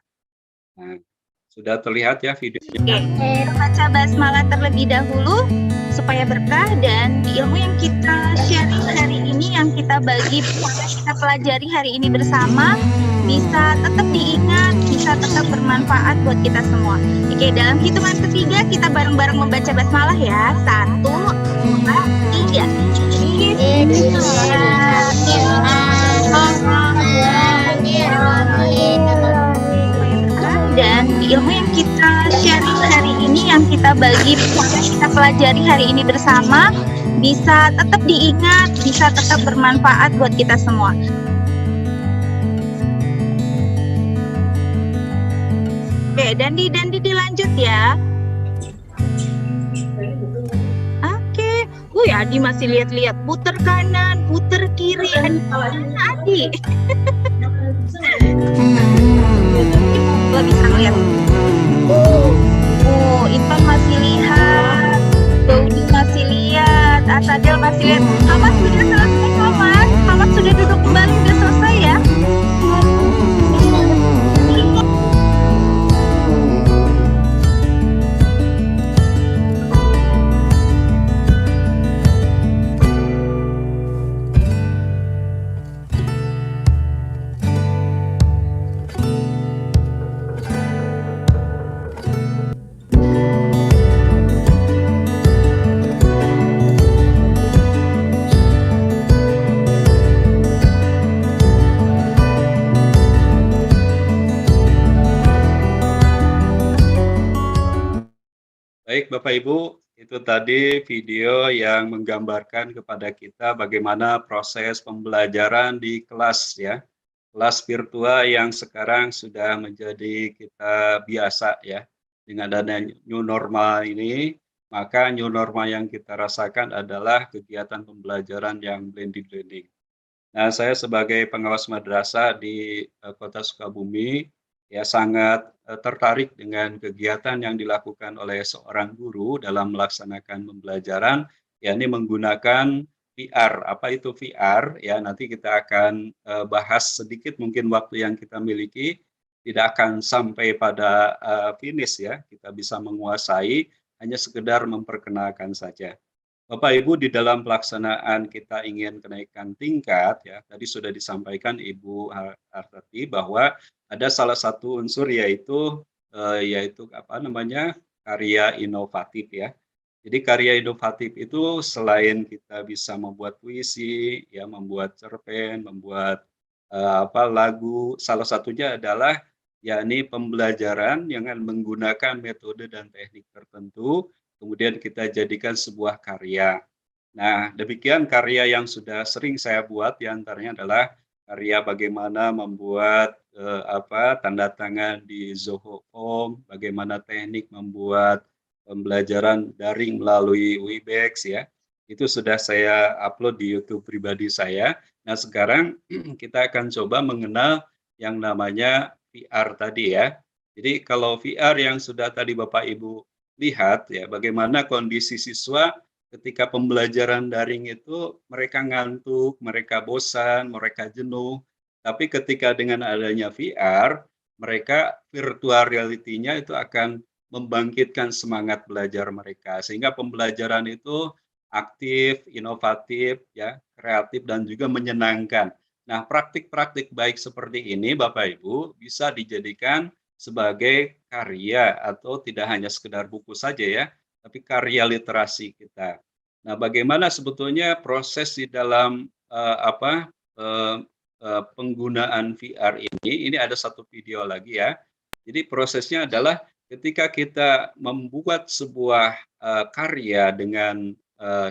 Nah, sudah terlihat ya videonya. Oke, baca basmalah terlebih dahulu supaya berkah, dan ilmu yang kita sharing hari ini, yang kita bagi, kita pelajari hari ini bersama, bisa tetap diingat, bisa tetap bermanfaat buat kita semua. Oke, dalam hitungan ketiga kita bareng-bareng membaca basmalah ya. 1, 2, 3. Dan ilmu yang kita sharing hari ini, yang kita bagi, kita pelajari hari ini bersama, bisa tetap diingat, bisa tetap bermanfaat buat kita semua. Oke, dan dilanjut ya. Oke, Adi masih lihat-lihat, putar kanan, putar kiri, Adi. Gua bisa ngeliat. Intan masih lihat, Daudi masih lihat, Asadil masih lihat. Hamad sudah selesai, Hamad sudah duduk kembali, sudah selesai ya. Baik Bapak Ibu, itu tadi video yang menggambarkan kepada kita bagaimana proses pembelajaran di kelas ya. Kelas virtual yang sekarang sudah menjadi kita biasa ya. Dengan adanya new normal ini, maka new normal yang kita rasakan adalah kegiatan pembelajaran yang blended learning. Nah, saya sebagai pengawas madrasah di Kota Sukabumi ya sangat tertarik dengan kegiatan yang dilakukan oleh seorang guru dalam melaksanakan pembelajaran, yakni menggunakan VR. Apa itu VR? Ya, nanti kita akan bahas sedikit mungkin waktu yang kita miliki tidak akan sampai pada finish ya. Kita bisa menguasai, hanya sekedar memperkenalkan saja. Bapak Ibu, di dalam pelaksanaan kita ingin kenaikan tingkat ya, tadi sudah disampaikan Ibu Hartati bahwa ada salah satu unsur yaitu apa namanya? Karya inovatif ya. Jadi karya inovatif itu selain kita bisa membuat puisi, ya membuat cerpen, membuat lagu, salah satunya adalah yakni pembelajaran yang menggunakan metode dan teknik tertentu kemudian kita jadikan sebuah karya. Nah, demikian karya yang sudah sering saya buat, diantaranya adalah karya bagaimana membuat tanda tangan di Zoho Form, bagaimana teknik membuat pembelajaran daring melalui Webex ya. Itu sudah saya upload di YouTube pribadi saya. Nah, sekarang kita akan coba mengenal yang namanya VR tadi ya. Jadi kalau VR yang sudah tadi Bapak Ibu lihat ya bagaimana kondisi siswa ketika pembelajaran daring itu mereka ngantuk, mereka bosan, mereka jenuh. Tapi ketika dengan adanya VR, mereka virtual reality-nya itu akan membangkitkan semangat belajar mereka sehingga pembelajaran itu aktif, inovatif, ya, kreatif dan juga menyenangkan. Nah, praktik-praktik baik seperti ini Bapak Ibu bisa dijadikan sebagai karya atau tidak hanya sekedar buku saja ya, tapi karya literasi kita. Nah, bagaimana sebetulnya proses di dalam penggunaan VR ini? Ini ada satu video lagi ya. Jadi prosesnya adalah ketika kita membuat sebuah karya dengan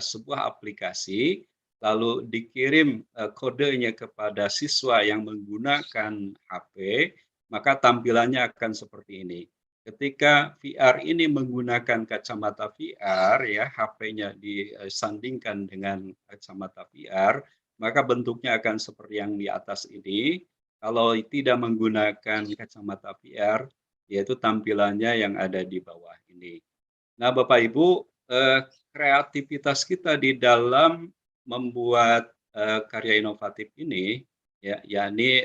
sebuah aplikasi, lalu dikirim kodenya kepada siswa yang menggunakan HP, maka tampilannya akan seperti ini. Ketika VR ini menggunakan kacamata VR, ya HP-nya disandingkan dengan kacamata VR, maka bentuknya akan seperti yang di atas ini. Kalau tidak menggunakan kacamata VR, yaitu tampilannya yang ada di bawah ini. Nah, Bapak Ibu, kreativitas kita di dalam membuat karya inovatif ini, ya, yakni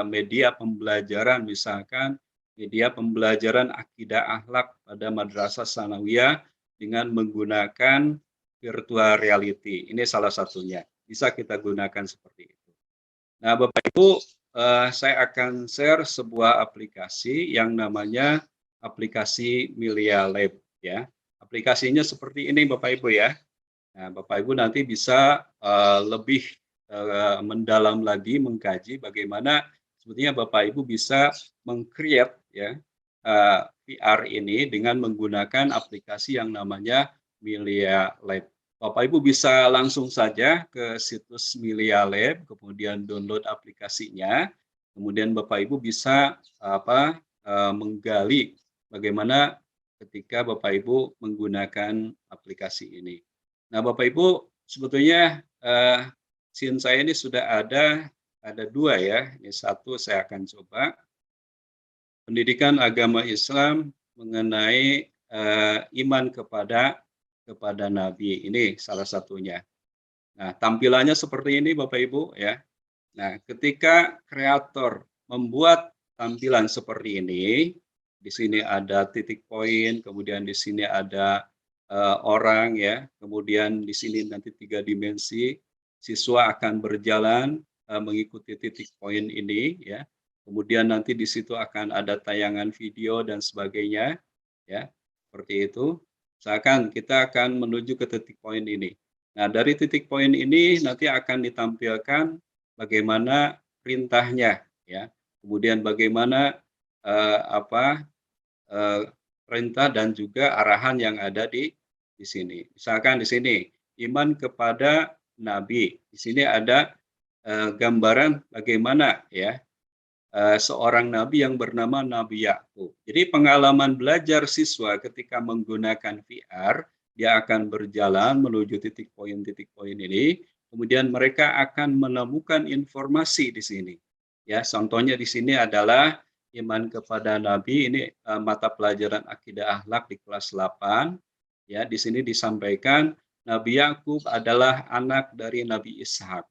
media pembelajaran, misalkan media pembelajaran akidah akhlak pada madrasah sanawiyah dengan menggunakan virtual reality. Ini salah satunya. Bisa kita gunakan seperti itu. Nah, Bapak Ibu, saya akan share sebuah aplikasi yang namanya aplikasi Milia Lab ya. Aplikasinya seperti ini Bapak Ibu ya. Nah, Bapak Ibu nanti bisa lebih mendalam lagi mengkaji bagaimana sebetulnya Bapak Ibu bisa meng-create ya VR ini dengan menggunakan aplikasi yang namanya Milia Lab. Bapak Ibu bisa langsung saja ke situs Milia Lab, kemudian download aplikasinya, kemudian Bapak Ibu bisa menggali bagaimana ketika Bapak Ibu menggunakan aplikasi ini. Nah, Bapak Ibu, sebetulnya scene saya ini sudah ada dua ya. Ini satu saya akan coba. Pendidikan agama Islam mengenai iman kepada Nabi. Ini salah satunya. Nah, tampilannya seperti ini Bapak Ibu ya. Nah, ketika kreator membuat tampilan seperti ini, di sini ada titik poin, kemudian di sini ada orang ya, kemudian di sini nanti 3 dimensi, siswa akan berjalan mengikuti titik poin ini ya. Kemudian nanti di situ akan ada tayangan video dan sebagainya ya. Seperti itu. Misalkan kita akan menuju ke titik poin ini. Nah, dari titik poin ini nanti akan ditampilkan bagaimana perintahnya ya. Kemudian bagaimana perintah dan juga arahan yang ada di sini. Misalkan di sini iman kepada nabi. Di sini ada gambaran bagaimana ya seorang nabi yang bernama Nabi Yakub. Jadi pengalaman belajar siswa ketika menggunakan VR, dia akan berjalan menuju titik poin ini, kemudian mereka akan menemukan informasi di sini. Ya, contohnya di sini adalah iman kepada nabi, ini mata pelajaran akidah akhlak di kelas 8. Ya, di sini disampaikan Nabi Yakub adalah anak dari Nabi Ishak.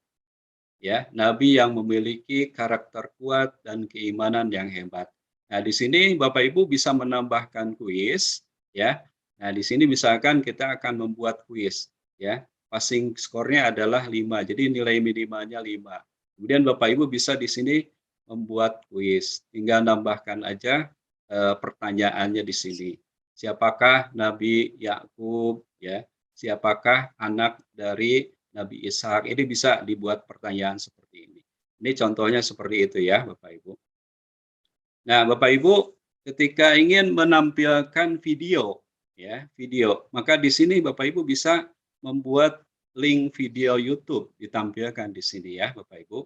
Ya, nabi yang memiliki karakter kuat dan keimanan yang hebat. Nah, di sini Bapak Ibu bisa menambahkan kuis, ya. Nah, di sini misalkan kita akan membuat kuis, ya. Passing skornya adalah 5, jadi nilai minimalnya 5. Kemudian Bapak Ibu bisa di sini membuat kuis, tinggal nambahkan aja pertanyaannya di sini. Siapakah Nabi Yakub, ya? Siapakah anak dari Nabi Ishak? Ini bisa dibuat pertanyaan seperti ini. Ini contohnya seperti itu ya, Bapak Ibu. Nah, Bapak Ibu, ketika ingin menampilkan video, ya, maka di sini Bapak Ibu bisa membuat link video YouTube ditampilkan di sini ya, Bapak Ibu.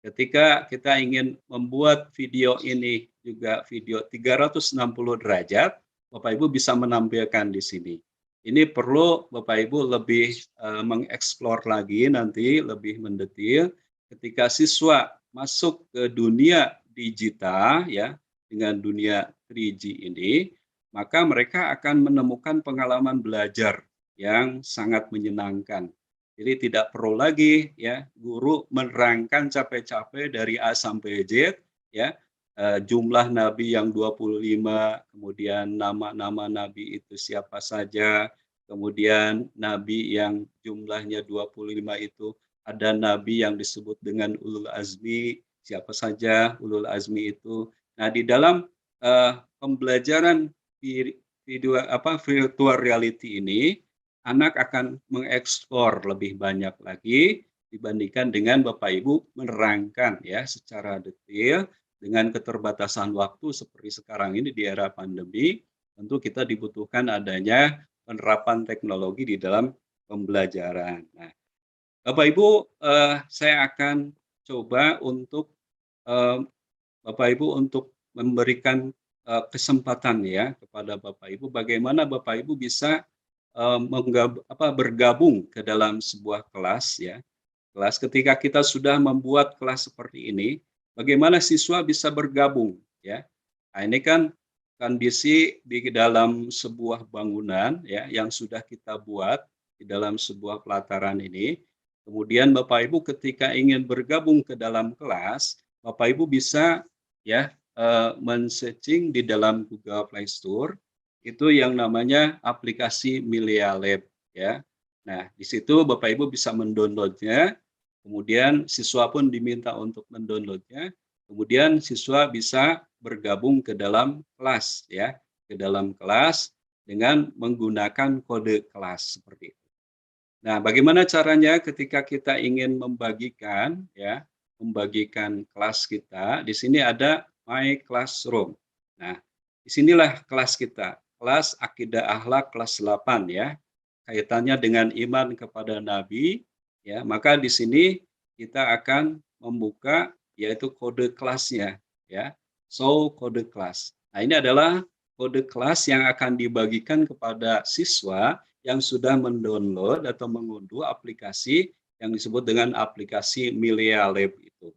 Ketika kita ingin membuat video ini juga video 360 derajat, Bapak Ibu bisa menampilkan di sini. Ini perlu Bapak Ibu lebih mengeksplor lagi nanti lebih mendetil ketika siswa masuk ke dunia digital ya dengan dunia 3G ini, maka mereka akan menemukan pengalaman belajar yang sangat menyenangkan. Jadi tidak perlu lagi ya guru menerangkan capek-capek dari A sampai Z ya. Jumlah nabi yang 25, kemudian nama-nama nabi itu siapa saja, kemudian nabi yang jumlahnya 25 itu ada nabi yang disebut dengan ulul azmi, siapa saja ulul azmi itu. Nah, di dalam pembelajaran virtual reality ini, anak akan mengeksplor lebih banyak lagi dibandingkan dengan Bapak Ibu menerangkan ya secara detail. Dengan keterbatasan waktu seperti sekarang ini di era pandemi, tentu kita dibutuhkan adanya penerapan teknologi di dalam pembelajaran. Nah, Bapak Ibu, saya akan coba untuk Bapak Ibu untuk memberikan kesempatan ya kepada Bapak Ibu, bagaimana Bapak Ibu bisa bergabung ke dalam sebuah kelas ya. Kelas ketika kita sudah membuat kelas seperti ini, bagaimana siswa bisa bergabung ya. Nah, ini kan kondisi di dalam sebuah bangunan ya yang sudah kita buat di dalam sebuah pelataran ini. Kemudian Bapak Ibu ketika ingin bergabung ke dalam kelas, Bapak Ibu bisa ya men-searching di dalam Google Play Store itu yang namanya aplikasi Milea Lab ya. Nah, di situ Bapak Ibu bisa mendownloadnya. Kemudian siswa pun diminta untuk mendownloadnya. Kemudian siswa bisa bergabung ke dalam kelas ya, ke dalam kelas dengan menggunakan kode kelas seperti itu. Nah, bagaimana caranya ketika kita ingin membagikan ya, membagikan kelas kita? Di sini ada My Classroom. Nah, disinilah kelas kita, kelas Akidah Akhlak kelas 8 ya. Kaitannya dengan iman kepada Nabi. Ya, maka di sini kita akan membuka yaitu kode kelasnya ya. So kode kelas. Nah, ini adalah kode kelas yang akan dibagikan kepada siswa yang sudah mendownload atau mengunduh aplikasi yang disebut dengan aplikasi Milea Lab itu.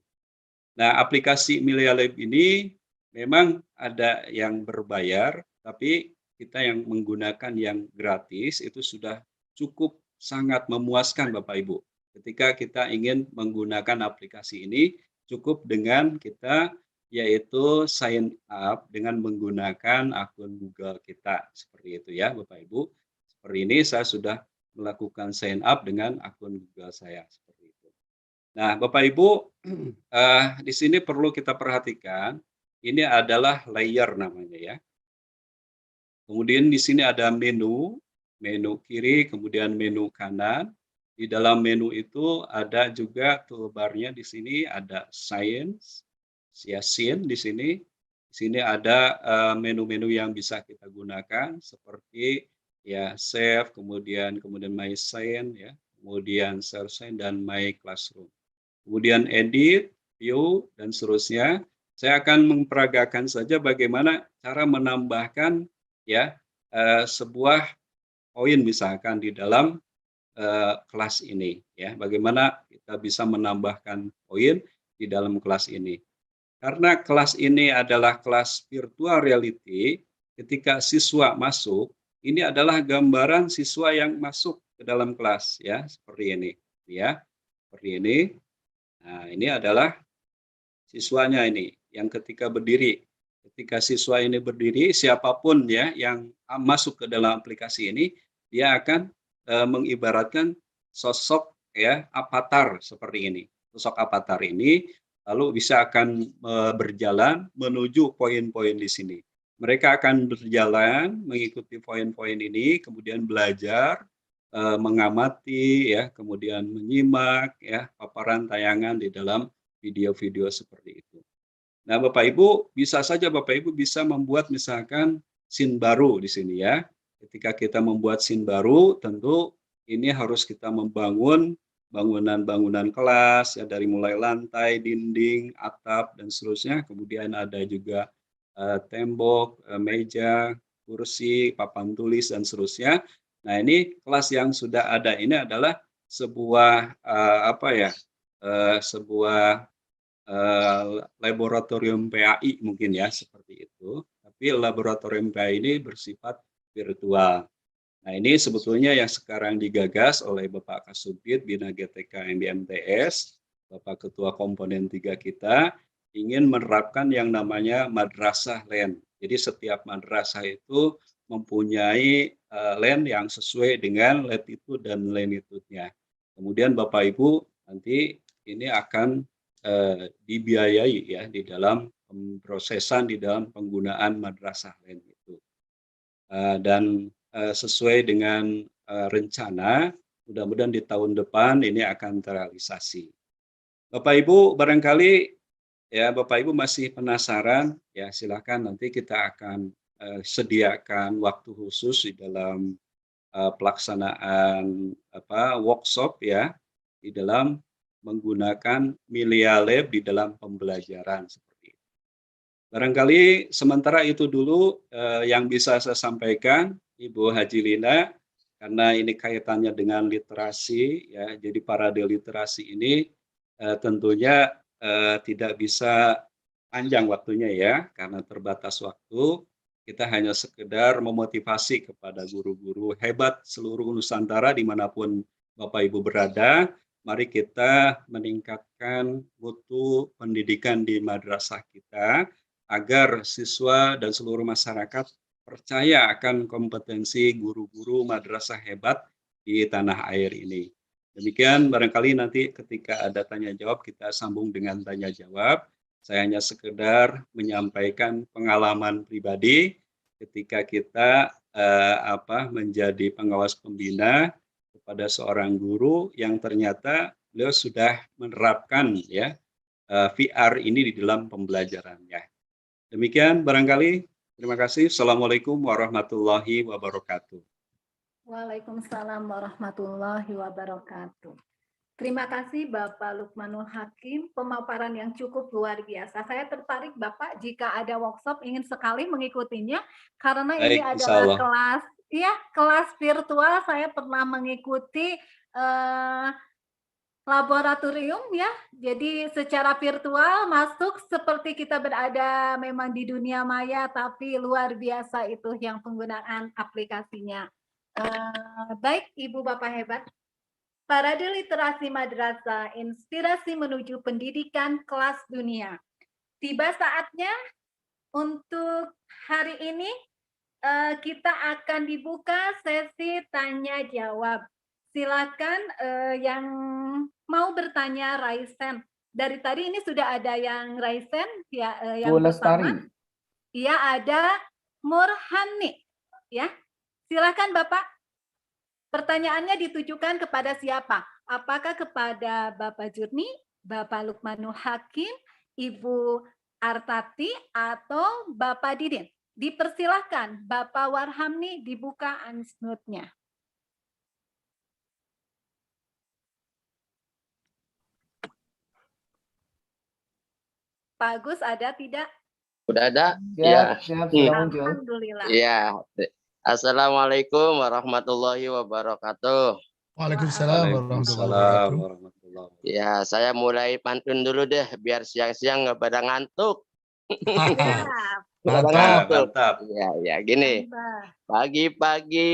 Nah, aplikasi Milea Lab ini memang ada yang berbayar, tapi kita yang menggunakan yang gratis itu sudah cukup sangat memuaskan Bapak Ibu. Ketika kita ingin menggunakan aplikasi ini, cukup dengan kita yaitu sign up dengan menggunakan akun Google kita. Seperti itu ya Bapak Ibu. Seperti ini saya sudah melakukan sign up dengan akun Google saya. Seperti itu. Nah Bapak Ibu, di sini perlu kita perhatikan, ini adalah layer namanya ya. Kemudian di sini ada menu kiri, kemudian menu kanan. Di dalam menu itu ada juga toolbar-nya di sini ada Science, Yasin di sini. Di Di sini ada menu-menu yang bisa kita gunakan seperti ya Save, kemudian My Sign, ya, kemudian Share Sign dan My Classroom. Kemudian Edit, View dan seterusnya. Saya akan memperagakan saja bagaimana cara menambahkan ya sebuah poin misalkan di dalam kelas ini, ya. Bagaimana kita bisa menambahkan poin di dalam kelas ini. Karena kelas ini adalah kelas virtual reality, ketika siswa masuk, ini adalah gambaran siswa yang masuk ke dalam kelas, ya, seperti ini, ya, seperti ini. Nah, ini adalah siswanya ini yang ketika berdiri. Ketika siswa ini berdiri, siapapun ya yang masuk ke dalam aplikasi ini, dia akan mengibaratkan sosok ya avatar seperti ini. Sosok avatar ini lalu bisa akan berjalan menuju poin-poin di sini. Mereka akan berjalan mengikuti poin-poin ini, kemudian belajar, mengamati, ya, kemudian menyimak, ya, paparan tayangan di dalam video-video seperti itu. Nah, Bapak Ibu, bisa saja Bapak Ibu bisa membuat misalkan scene baru di sini ya. Ketika kita membuat scene baru, tentu ini harus kita membangun bangunan-bangunan kelas ya, dari mulai lantai, dinding, atap dan seterusnya. Kemudian ada juga tembok, meja, kursi, papan tulis dan seterusnya. Nah, ini kelas yang sudah ada ini adalah sebuah sebuah laboratorium PAI mungkin ya, seperti itu. Tapi laboratorium PAI ini bersifat virtual. Nah, ini sebetulnya yang sekarang digagas oleh Bapak Kasubdit Bina GTK MBMTS, Bapak Ketua Komponen 3 kita, ingin menerapkan yang namanya madrasah LAN. Jadi setiap madrasah itu mempunyai LAN yang sesuai dengan latitude dan longitude-nya. Kemudian Bapak Ibu nanti ini akan dibiayai ya di dalam pemrosesan, di dalam penggunaan madrasah LAN itu. Dan sesuai dengan rencana, mudah-mudahan di tahun depan ini akan terrealisasi. Bapak Ibu barangkali ya Bapak Ibu masih penasaran, ya silakan nanti kita akan sediakan waktu khusus di dalam pelaksanaan workshop ya di dalam menggunakan Melia Lab di dalam pembelajaran seperti itu. Barangkali sementara itu dulu yang bisa saya sampaikan, Ibu Haji Lina, karena ini kaitannya dengan literasi ya. Jadi parade literasi ini tentunya tidak bisa panjang waktunya ya, karena terbatas waktu. Kita hanya sekedar memotivasi kepada guru-guru hebat seluruh Nusantara dimanapun Bapak Ibu berada. Mari kita meningkatkan mutu pendidikan di madrasah kita agar siswa dan seluruh masyarakat percaya akan kompetensi guru-guru madrasah hebat di tanah air ini. Demikian barangkali nanti ketika ada tanya jawab kita sambung dengan tanya jawab. Saya hanya sekedar menyampaikan pengalaman pribadi ketika kita menjadi pengawas pembina kepada seorang guru yang ternyata beliau sudah menerapkan ya VR ini di dalam pembelajarannya. Demikian barangkali. Terima kasih. Assalamualaikum warahmatullahi wabarakatuh. Waalaikumsalam warahmatullahi wabarakatuh. Terima kasih Bapak Lukmanul Hakim, pemaparan yang cukup luar biasa. Saya tertarik Bapak jika ada workshop ingin sekali mengikutinya karena ini adalah kelas virtual. Saya pernah mengikuti laboratorium ya. Jadi secara virtual masuk seperti kita berada memang di dunia maya, tapi luar biasa itu yang penggunaan aplikasinya. Baik Ibu Bapak hebat. Parade Literasi Madrasah, inspirasi menuju pendidikan kelas dunia. Tiba saatnya untuk hari ini kita akan dibuka sesi tanya jawab. Silakan yang mau bertanya raise hand. Dari tadi ini sudah ada yang raise hand ya, yang pertama. Iya, ada Murhani ya. Silakan Bapak. Pertanyaannya ditujukan kepada siapa? Apakah kepada Bapak Jurni, Bapak Lukmanul Hakim, Ibu Artati atau Bapak Didin? Dipersilahkan Bapak Warhamni dibuka unsmute-nya. Pak Agus ada tidak? Udah ada? Siap, siap, sudah muncul. Alhamdulillah. Iya. Assalamualaikum warahmatullahi wabarakatuh. Waalaikumsalam Waalaikumsalam warahmatullahi warahmatullahi wabarakatuh. Ya, saya mulai pantun dulu deh, biar siang-siang nggak pada ngantuk. Siap. Nggak pada Mantap. ngantuk. Mantap. Ya, gini. Mantap. Pagi-pagi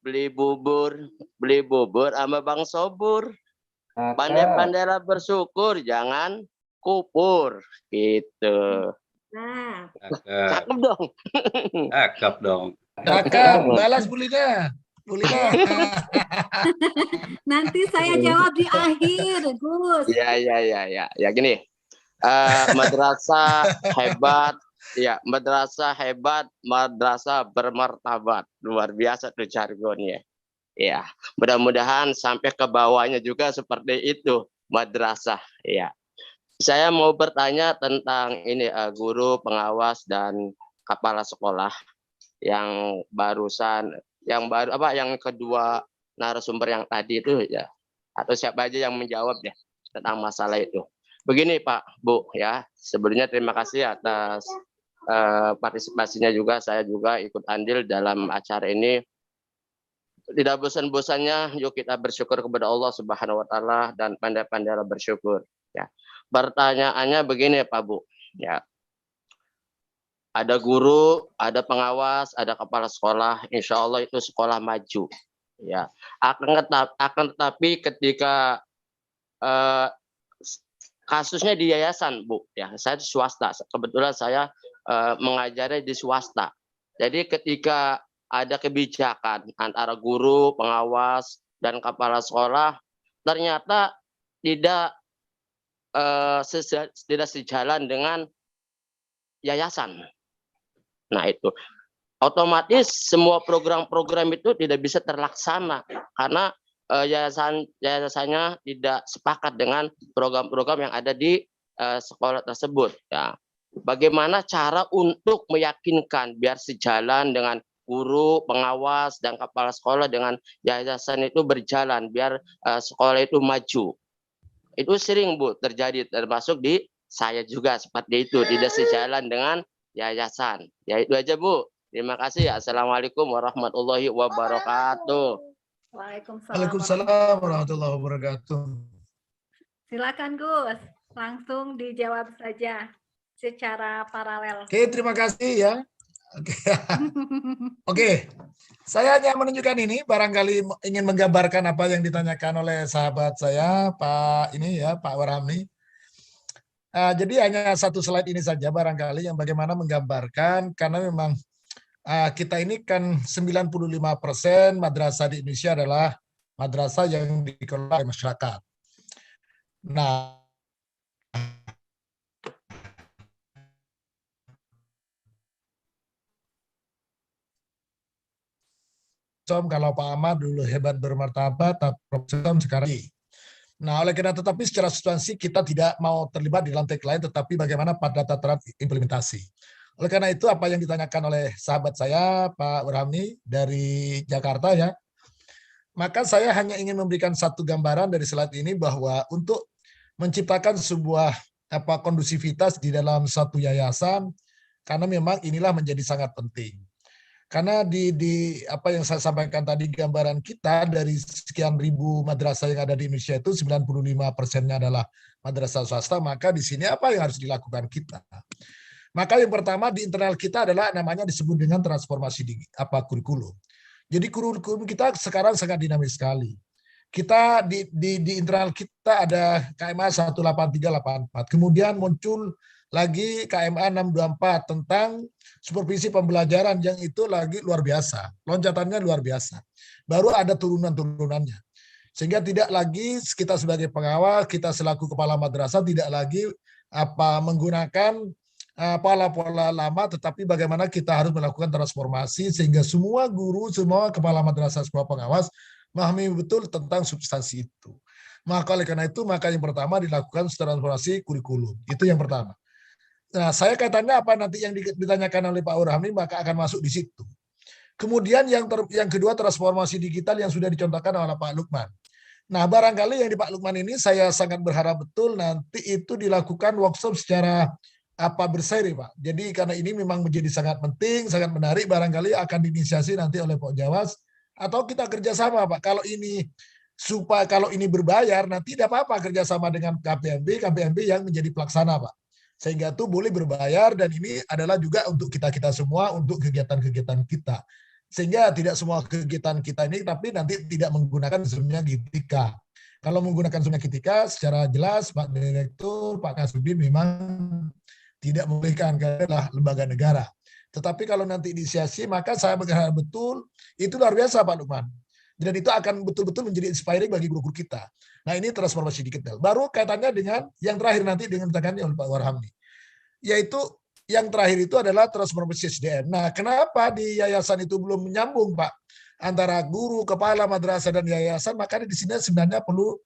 beli bubur sama Bang Sobur. Cakep. Pandai-pandailah bersyukur, jangan kupur. Gitu. Nah, Cakep. Cakep dong. Cakep dong. Cakep, balas Bulina. Bulina. nanti saya jawab di akhir, Gus. Ya, gini. Madrasah hebat, ya, madrasah hebat, madrasah bermartabat. Luar biasa tuh jargonnya. Ya, mudah-mudahan sampai ke bawahnya juga seperti itu, madrasah. Ya. Saya mau bertanya tentang ini guru, pengawas dan kepala sekolah yang barusan, yang kedua narasumber yang tadi itu ya, atau siapa aja yang menjawab ya tentang masalah itu. Begini Pak, Bu ya, sebelumnya terima kasih atas partisipasinya juga. Saya juga ikut andil dalam acara ini. Tidak bosan-bosannya, yuk kita bersyukur kepada Allah Subhanahu Wa Taala dan pandai-pandailah bersyukur. Ya. Pertanyaannya begini Pak Bu, ya. Ada guru, ada pengawas, ada kepala sekolah. Insya Allah itu sekolah maju. Ya, akan tetapi ketika kasusnya di yayasan, Bu, ya, saya di swasta. Kebetulan saya mengajarnya di swasta. Jadi ketika ada kebijakan antara guru, pengawas, dan kepala sekolah, ternyata tidak sejalan dengan yayasan. Nah itu otomatis semua program-program itu tidak bisa terlaksana karena yayasannya tidak sepakat dengan program-program yang ada di sekolah tersebut. Ya. Bagaimana cara untuk meyakinkan biar sejalan dengan guru, pengawas, dan kepala sekolah dengan yayasan itu berjalan biar sekolah itu maju. Itu sering Bu terjadi, termasuk di saya juga seperti itu, tidak sejalan dengan yayasan. Ya itu aja Bu. Terima kasih. Assalamualaikum warahmatullahi wabarakatuh. Waalaikumsalam warahmatullahi wabarakatuh. Silakan Gus, langsung dijawab saja secara paralel. Oke, terima kasih ya. Oke. Saya hanya menunjukkan ini, barangkali ingin menggambarkan apa yang ditanyakan oleh sahabat saya, Pak Warhamni. Jadi hanya satu slide ini saja barangkali yang bagaimana menggambarkan, karena memang kita ini kan 95% madrasah di Indonesia adalah madrasah yang dikelola oleh masyarakat. Nah, kalau Pak Ahmad dulu hebat bermartabat, Profesor sekarang. Nah, oleh karena tetapi secara substansi kita tidak mau terlibat di dalam tagline, tetapi bagaimana pada tataran implementasi. Oleh karena itu apa yang ditanyakan oleh sahabat saya, Pak Warhamni dari Jakarta ya, maka saya hanya ingin memberikan satu gambaran dari slide ini bahwa untuk menciptakan sebuah kondusivitas di dalam satu yayasan, karena memang inilah menjadi sangat penting. Karena di apa yang saya sampaikan tadi, gambaran kita dari sekian ribu madrasah yang ada di Indonesia itu 95%-nya adalah madrasah swasta, maka di sini apa yang harus dilakukan kita? Maka yang pertama di internal kita adalah namanya disebut dengan transformasi kurikulum. Jadi kurikulum kita sekarang sangat dinamis sekali. Kita di internal kita ada KMA 18384, kemudian muncul lagi KMA 624 tentang supervisi pembelajaran yang itu lagi luar biasa, loncatannya luar biasa. Baru ada turunan-turunannya. Sehingga tidak lagi kita sebagai pengawas, kita selaku kepala madrasah tidak lagi menggunakan pola-pola lama, tetapi bagaimana kita harus melakukan transformasi sehingga semua guru, semua kepala madrasah, semua pengawas memahami betul tentang substansi itu. Maka oleh karena itu, maka yang pertama dilakukan transformasi kurikulum. Itu yang pertama. Nah, saya kaitannya apa nanti yang ditanyakan oleh Pak Urhami maka akan masuk di situ. Kemudian yang kedua transformasi digital yang sudah dicontohkan oleh Pak Lukman. Nah, barangkali yang di Pak Lukman ini saya sangat berharap betul nanti itu dilakukan workshop secara berseri, Pak. Jadi karena ini memang menjadi sangat penting, sangat menarik, barangkali akan diinisiasi nanti oleh Pak Jawas atau kita kerjasama, Pak. Kalau ini berbayar, nanti tidak apa-apa kerjasama dengan KPMB yang menjadi pelaksana, Pak. Sehingga itu boleh berbayar dan ini adalah juga untuk kita semua, untuk kegiatan-kegiatan kita. Sehingga tidak semua kegiatan kita ini tapi nanti tidak menggunakan Zoom-nya Gitika. Kalau menggunakan Zoom-nya Gitika secara jelas Pak Direktur, Pak Kasubdin memang tidak membolehkan karena adalah lembaga negara. Tetapi kalau nanti inisiasi maka saya berharap betul itu luar biasa Pak Lukman. Dan itu akan betul-betul menjadi inspiring bagi guru-guru kita. Nah ini transformasi digital. Baru kaitannya dengan yang terakhir nanti dengan ditekannya oleh Pak Warhamni. Yaitu yang terakhir itu adalah transformasi SDM. Nah kenapa di yayasan itu belum menyambung Pak? Antara guru, kepala madrasah dan yayasan, maka di sini sebenarnya perlu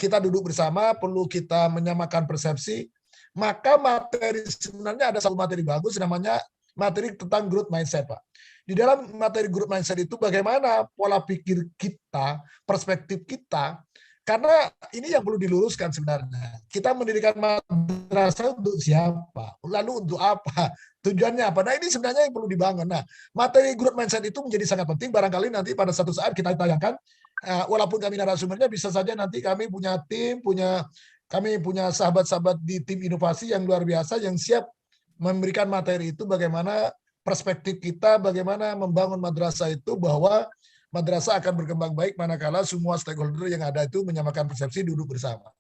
kita duduk bersama, perlu kita menyamakan persepsi. Maka materi sebenarnya ada satu materi bagus namanya materi tentang growth mindset Pak. Di dalam materi growth mindset itu bagaimana pola pikir kita, perspektif kita, karena ini yang perlu diluruskan sebenarnya. Kita mendirikan madrasah untuk siapa? Lalu untuk apa? Tujuannya apa? Nah ini sebenarnya yang perlu dibangun. Nah materi growth mindset itu menjadi sangat penting. Barangkali nanti pada satu saat kita tayangkan, walaupun kami narasumbernya bisa saja nanti kami punya tim, kami punya sahabat-sahabat di tim inovasi yang luar biasa yang siap memberikan materi itu bagaimana perspektif kita, bagaimana membangun madrasah itu bahwa madrasah akan berkembang baik manakala semua stakeholder yang ada itu menyamakan persepsi duduk bersama.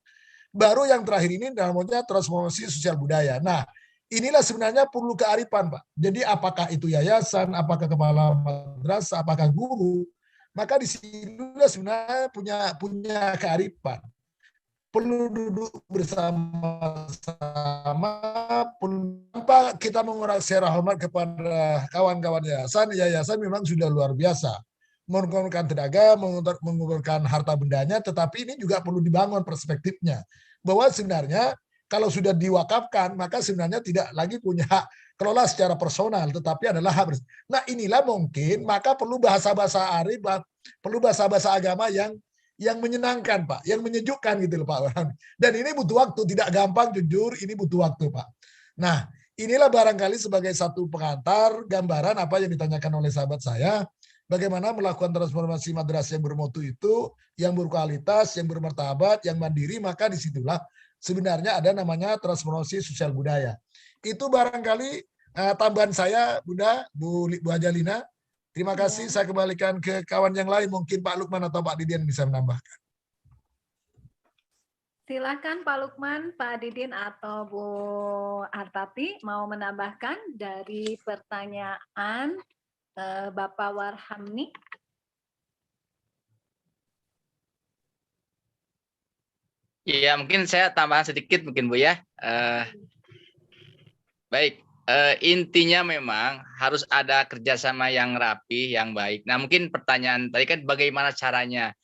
Baru yang terakhir ini namanya transformasi sosial budaya. Nah, inilah sebenarnya perlu kearifan, Pak. Jadi apakah itu yayasan, apakah kepala madrasah, apakah guru, maka di sinilah sebenarnya punya kearifan. Perlu duduk bersama-sama, tanpa kita mengurangi secara hormat kepada kawan-kawan yayasan memang sudah luar biasa. Menggunakan tenaga, menggunakan harta bendanya, tetapi ini juga perlu dibangun perspektifnya. Bahwa sebenarnya kalau sudah diwakafkan, maka sebenarnya tidak lagi punya hak kelola secara personal, tetapi adalah hak bersama. Nah inilah mungkin, maka perlu bahasa-bahasa arif, perlu bahasa-bahasa agama yang menyenangkan Pak, yang menyejukkan gitu loh Pak. Dan ini butuh waktu, tidak gampang jujur, ini butuh waktu Pak. Nah inilah barangkali sebagai satu pengantar gambaran apa yang ditanyakan oleh sahabat saya, bagaimana melakukan transformasi madrasah yang bermutu itu, yang berkualitas, yang bermartabat, yang mandiri, maka disitulah sebenarnya ada namanya transformasi sosial budaya. Itu barangkali tambahan saya Bunda, Bu Hajalina. Terima kasih, saya kembalikan ke kawan yang lain, mungkin Pak Lukman atau Pak Didin bisa menambahkan. Silakan Pak Lukman, Pak Didin atau Bu Artati mau menambahkan dari pertanyaan Bapak Warhamni. Iya, mungkin saya tambahan sedikit mungkin Bu ya. Baik. Intinya memang harus ada kerjasama yang rapi, yang baik. Nah mungkin pertanyaan tadi kan bagaimana caranya?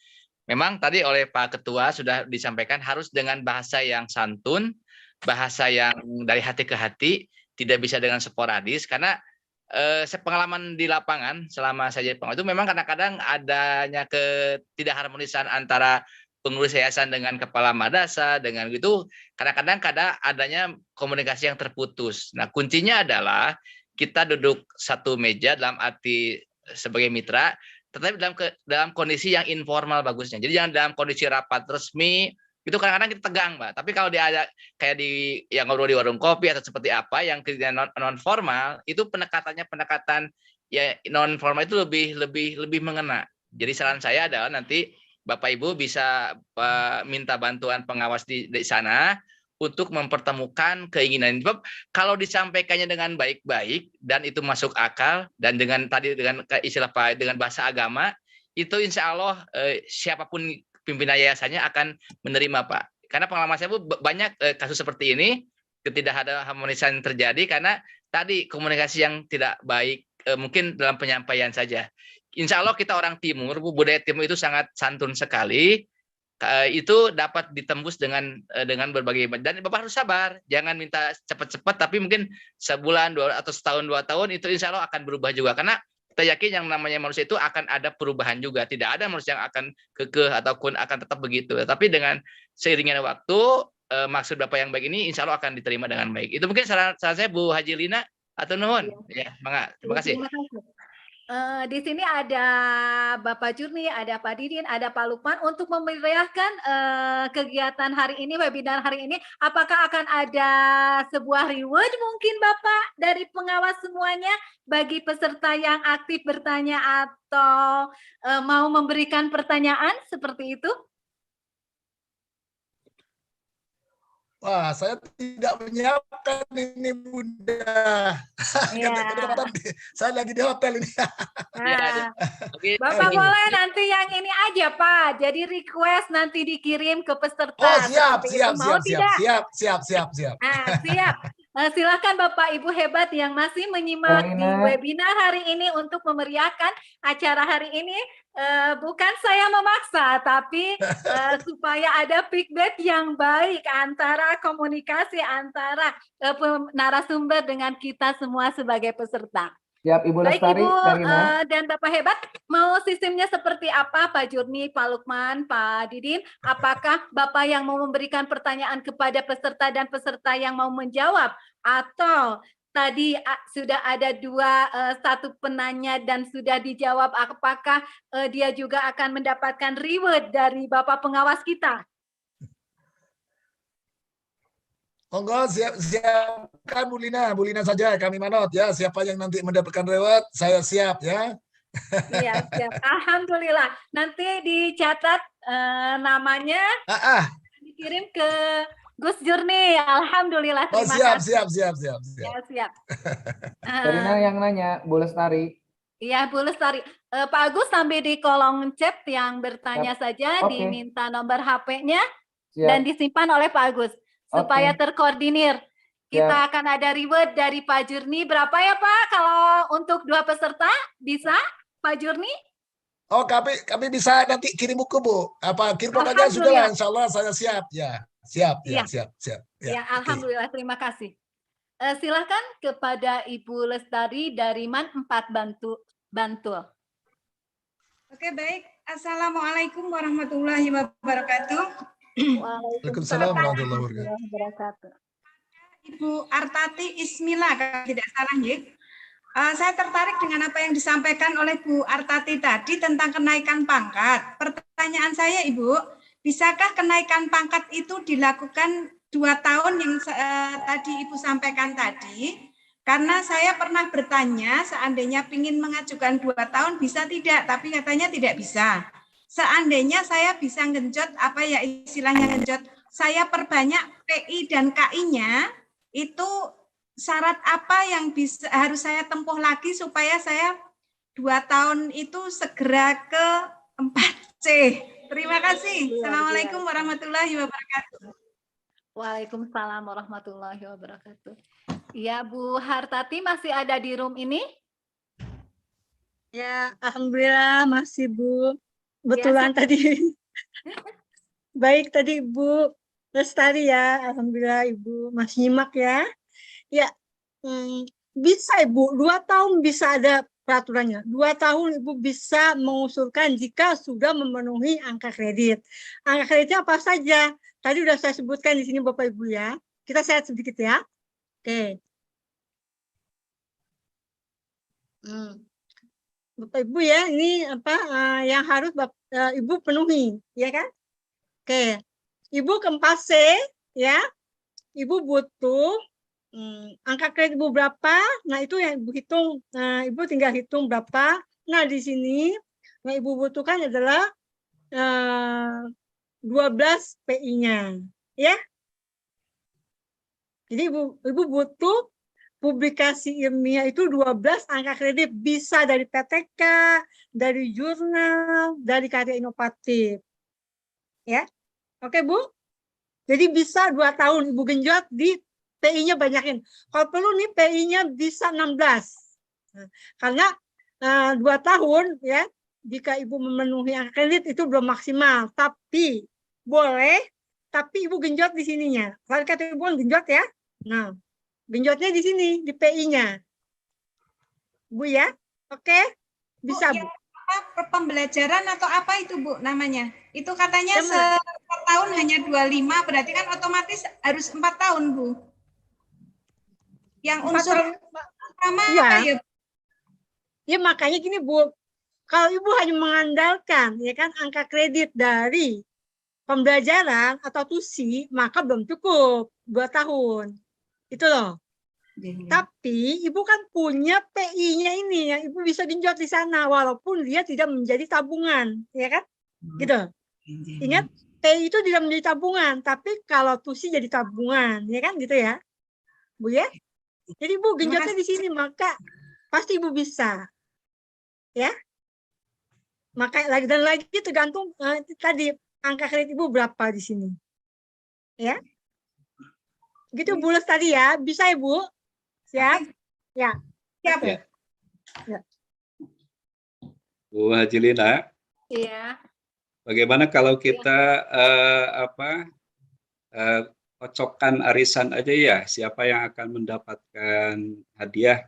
Memang tadi oleh Pak Ketua sudah disampaikan harus dengan bahasa yang santun, bahasa yang dari hati ke hati, tidak bisa dengan sporadis. Karena pengalaman di lapangan selama saya jadi pengurus itu memang kadang-kadang adanya ketidakharmonisan antara pengurus yayasan dengan kepala madrasah dengan gitu kadang-kadang adanya komunikasi yang terputus. Nah kuncinya adalah kita duduk satu meja dalam arti sebagai mitra, tetapi dalam kondisi yang informal bagusnya. Jadi jangan dalam kondisi rapat resmi itu kadang-kadang kita tegang Mbak. Tapi kalau dia ada kayak di yang ngobrol di warung kopi atau seperti apa yang non formal itu pendekatan ya non formal itu lebih mengena. Jadi saran saya adalah nanti Bapak Ibu bisa minta bantuan pengawas di sana untuk mempertemukan keinginan. Kalau disampaikannya dengan baik-baik dan itu masuk akal dan dengan istilah Pak dengan bahasa agama itu insya Allah siapapun pimpinan yayasannya akan menerima Pak. Karena pengalaman saya Bu banyak kasus seperti ini tidak ada harmonisan terjadi karena tadi komunikasi yang tidak baik mungkin dalam penyampaian saja. Insya Allah kita orang timur, Bu, budaya timur itu sangat santun sekali. itu dapat ditembus dengan berbagai, dan Bapak harus sabar, jangan minta cepat-cepat, tapi mungkin sebulan atau setahun 2 tahun itu insya Allah akan berubah juga, karena kita yakin yang namanya manusia itu akan ada perubahan juga, tidak ada manusia yang akan kekeh ataupun akan tetap begitu, tapi dengan seiringnya waktu maksud Bapak yang baik ini insya Allah akan diterima dengan baik. Itu mungkin saran saya Bu Haji Lina atau nuhun. Ya, terima kasih. Terima kasih. Di sini ada Bapak Jurni, ada Pak Didin, ada Pak Lukman untuk memeriahkan kegiatan hari ini, webinar hari ini. Apakah akan ada sebuah reward mungkin Bapak dari pengawas semuanya bagi peserta yang aktif bertanya atau mau memberikan pertanyaan seperti itu? Wah, saya tidak menyiapkan ini Bunda. Ya. Saya lagi di hotel ini. Nah, Bapak boleh nanti yang ini aja Pak. Jadi request nanti dikirim ke peserta. Oh siap, siap. Nah, siap. Silakan Bapak Ibu hebat yang masih menyimak di webinar hari ini untuk memeriahkan acara hari ini. Bukan saya memaksa, tapi supaya ada feedback yang baik antara komunikasi antara narasumber dengan kita semua sebagai peserta. Siap, Ibu Lestari. Baik Ibu dan Bapak hebat, mau sistemnya seperti apa Pak Jurni, Pak Lukman, Pak Didin? Apakah Bapak yang mau memberikan pertanyaan kepada peserta dan peserta yang mau menjawab? Atau tadi sudah ada satu penanya dan sudah dijawab, apakah dia juga akan mendapatkan reward dari Bapak pengawas kita? Monggo siapkan Bu Lina saja, kami manot ya. Siapa yang nanti mendapatkan reward, saya siap ya. Iya, siap. Alhamdulillah. Nanti dicatat namanya, dikirim ke Gus Jurni. Alhamdulillah. Terima kasih. Siap. Ya, siap. Karina yang nanya, Bu Lestari. Iya, Bu Lestari. Pak Agus sambil di kolom chat yang bertanya saja, diminta nomor HP-nya dan disimpan oleh Pak Agus. Supaya terkoordinir. Kita akan ada reward dari Pak Jurni. Berapa ya Pak kalau untuk 2 peserta? Bisa Pak Jurni? Oh, kami bisa nanti kirim buku Bu. Kirim aja sudah lah, insya Allah saya siap. Ya, siap. Ya, alhamdulillah, terima kasih. Silakan kepada Ibu Lestari dari MAN 4 Bantul. Oke, baik. Assalamualaikum warahmatullahi wabarakatuh. Waalaikumsalam warahmatullahi wabarakatuh. Ibu Artati Ismila, kalau tidak salah ya. Saya tertarik dengan apa yang disampaikan oleh Bu Artati tadi tentang kenaikan pangkat. Pertanyaan saya Ibu, bisakah kenaikan pangkat itu dilakukan 2 tahun yang tadi Ibu sampaikan tadi? Karena saya pernah bertanya, seandainya ingin mengajukan 2 tahun bisa tidak, tapi katanya tidak bisa. Seandainya saya bisa ngenjot, apa ya istilahnya ngenjot, saya perbanyak PI dan KI-nya, itu syarat apa yang harus saya tempuh lagi supaya saya 2 tahun itu segera ke 4C. Terima kasih. Assalamualaikum warahmatullahi wabarakatuh. Waalaikumsalam warahmatullahi wabarakatuh. Ya, Bu Hartati masih ada di room ini? Ya, alhamdulillah masih Bu. Betulan ya, tadi. Baik tadi Ibu Lestari ya, alhamdulillah Ibu masih nyimak ya. Ya, bisa Ibu, 2 tahun bisa ada peraturannya. 2 tahun Ibu bisa mengusulkan jika sudah memenuhi angka kredit. Angka kreditnya apa saja? Tadi sudah saya sebutkan di sini Bapak Ibu ya. Kita lihat sedikit ya. Oke. Bapak Ibu ya, ini apa yang harus Ibu penuhi, ya kan? Oke, Ibu ke 4C ya, Ibu butuh angka kredit Ibu berapa? Nah itu yang Ibu hitung. Nah Ibu tinggal hitung berapa. Nah di sini yang Ibu butuhkan adalah 12 PI-nya, ya. Jadi Ibu butuh publikasi ilmiah itu 12 angka kredit, bisa dari PTK, dari jurnal, dari karya inovatif. Ya. Oke, Bu. Jadi bisa 2 tahun Ibu genjot di PI-nya banyakin. Kalau perlu nih PI-nya bisa 16. Nah, karena 2 tahun ya, jika Ibu memenuhi angka kredit itu belum maksimal, tapi boleh, tapi Ibu genjot di sininya. Kalau kata Ibu kan genjot ya. Nah, genjotnya di sini, di PI-nya. Bu ya, oke? Bisa, Bu, Bu. apa pembelajaran atau apa itu Bu namanya? Itu katanya Teman. setahun hanya 25, berarti kan otomatis harus 4 tahun Bu. Yang 4 unsur tahun. pertama Iya. apa ya? Ya makanya gini Bu, kalau Ibu hanya mengandalkan ya kan angka kredit dari pembelajaran atau TUSI, maka belum cukup 2 tahun. Itu loh. Tapi Ibu kan punya PI-nya ini yang Ibu bisa genjot di sana walaupun dia tidak menjadi tabungan, ya kan? Gitu. Ingat, PI itu tidak menjadi tabungan, tapi kalau TUSI jadi tabungan, ya kan gitu ya. Bu ya. Jadi Bu genjotnya di sini maka pasti Ibu bisa. Ya. Maka lagi dan lagi tergantung tadi angka kredit Ibu berapa di sini. Ya. Gitu Bu Lestari ya, bisa Ibu? Siap? Ya. Siap. Ya. Bu Haji Lina, Iya. bagaimana kalau kita kocokkan arisan aja ya, siapa yang akan mendapatkan hadiah?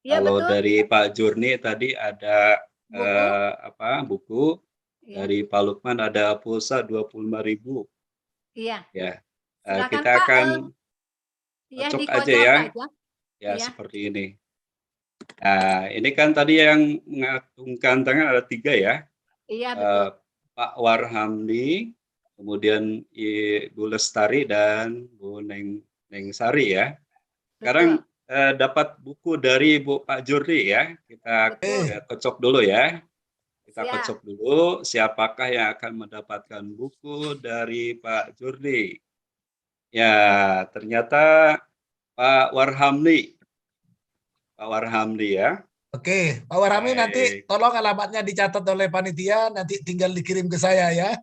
Iya, Kalau betul. dari Pak Jurni tadi ada buku, Iya. dari Pak Lukman ada pulsa 25.000. Iya. Ya, Silakan, kita Pak, akan ya, kocok aja dikocok ya. aja. Ya, Iya. seperti ini. Nah, ini kan tadi yang mengacungkan tangan ada 3 ya. Iya, betul. Pak Warhamdi, kemudian Ibu Lestari dan Bu Neng Sari ya. Sekarang dapat buku dari Pak Jurni ya. Kita kocok dulu ya. Kita kocok dulu siapakah yang akan mendapatkan buku dari Pak Jurni. Ya, ternyata Pak Warhamdi. Pak Warhamdi ya. Oke, Pak Warhamdi nanti tolong alamatnya dicatat oleh panitia, nanti tinggal dikirim ke saya ya.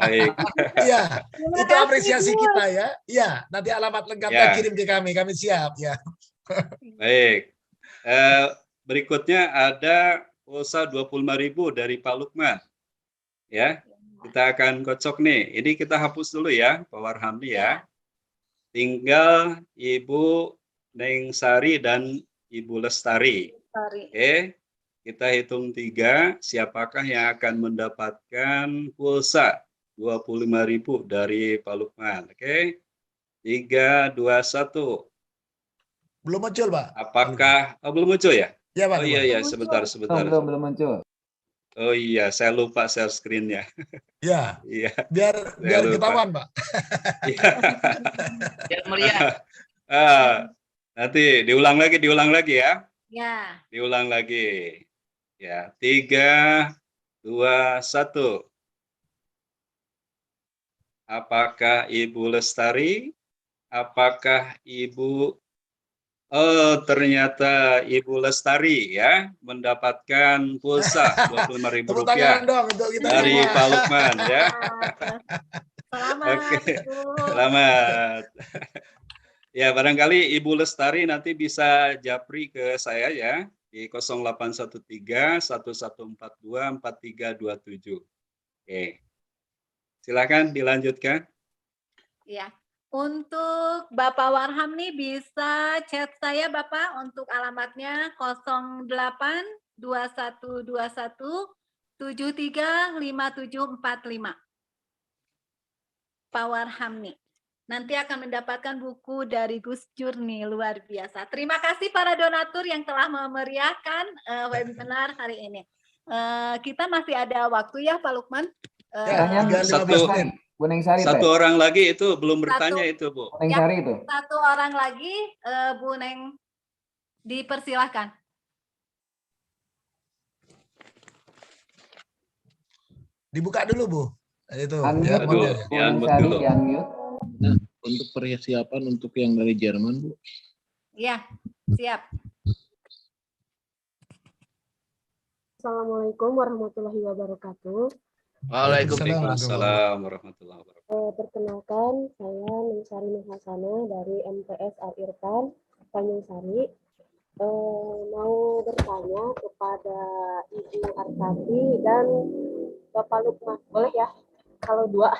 Baik. Iya, itu apresiasi kita ya. Iya, nanti alamat lengkapnya kirim ke kami siap ya. Baik. Berikutnya ada pulsa 25.000 dari Pak Lukman. Ya, kita akan kocok nih. Ini kita hapus dulu ya, Pak Warhamdi ya. Tinggal Ibu Neng Sari dan Ibu Lestari. Oke, kita hitung 3. Siapakah yang akan mendapatkan pulsa 25.000 dari Pak Lukman? Oke, 3, 2, 1. Belum muncul, Pak. Apakah belum muncul ya? Ya, Pak. Oh iya, sebentar. Belum muncul. Oh iya, saya lupa share screen-nya. Ya, iya. Biar ketahuan, Pak. Biar meriah. Nanti diulang lagi ya. Ya. Diulang lagi. Ya, 3, 2, 1. Apakah Ibu Lestari? Apakah Ibu? Oh, ternyata Ibu Lestari ya mendapatkan pulsa 25.000 rupiah dari Pak Lukman ya. Selamat. Oke, selamat. Ya, barangkali Ibu Lestari nanti bisa japri ke saya ya di 0813 1142 4327. Oke. Silakan dilanjutkan. Ya. Untuk Bapak Warham nih bisa chat saya Bapak untuk alamatnya 08 2121 735745. Pak Warham nih. Nanti akan mendapatkan buku dari Gus Jurni, luar biasa. Terima kasih para donatur yang telah memeriahkan webinar hari ini. Kita masih ada waktu ya Pak Lukman. Satu orang lagi itu belum bertanya itu Bu. Bu Neng Sari itu. Satu orang lagi Bu Neng dipersilahkan. Dibuka dulu Bu. Itu. Unmute dulu. Bu Neng Sari di-unmute. Nah, untuk persiapan untuk yang dari Jerman Bu. Iya, siap. Assalamualaikum warahmatullahi wabarakatuh. Waalaikumsalam warahmatullahi wabarakatuh. Perkenalkan, saya Neng Sari Nuhasana dari MTS Al Irfan Tanjung Sari. Mau bertanya kepada Ibu Artati dan Bapak Lukman, boleh ya? kalau dua.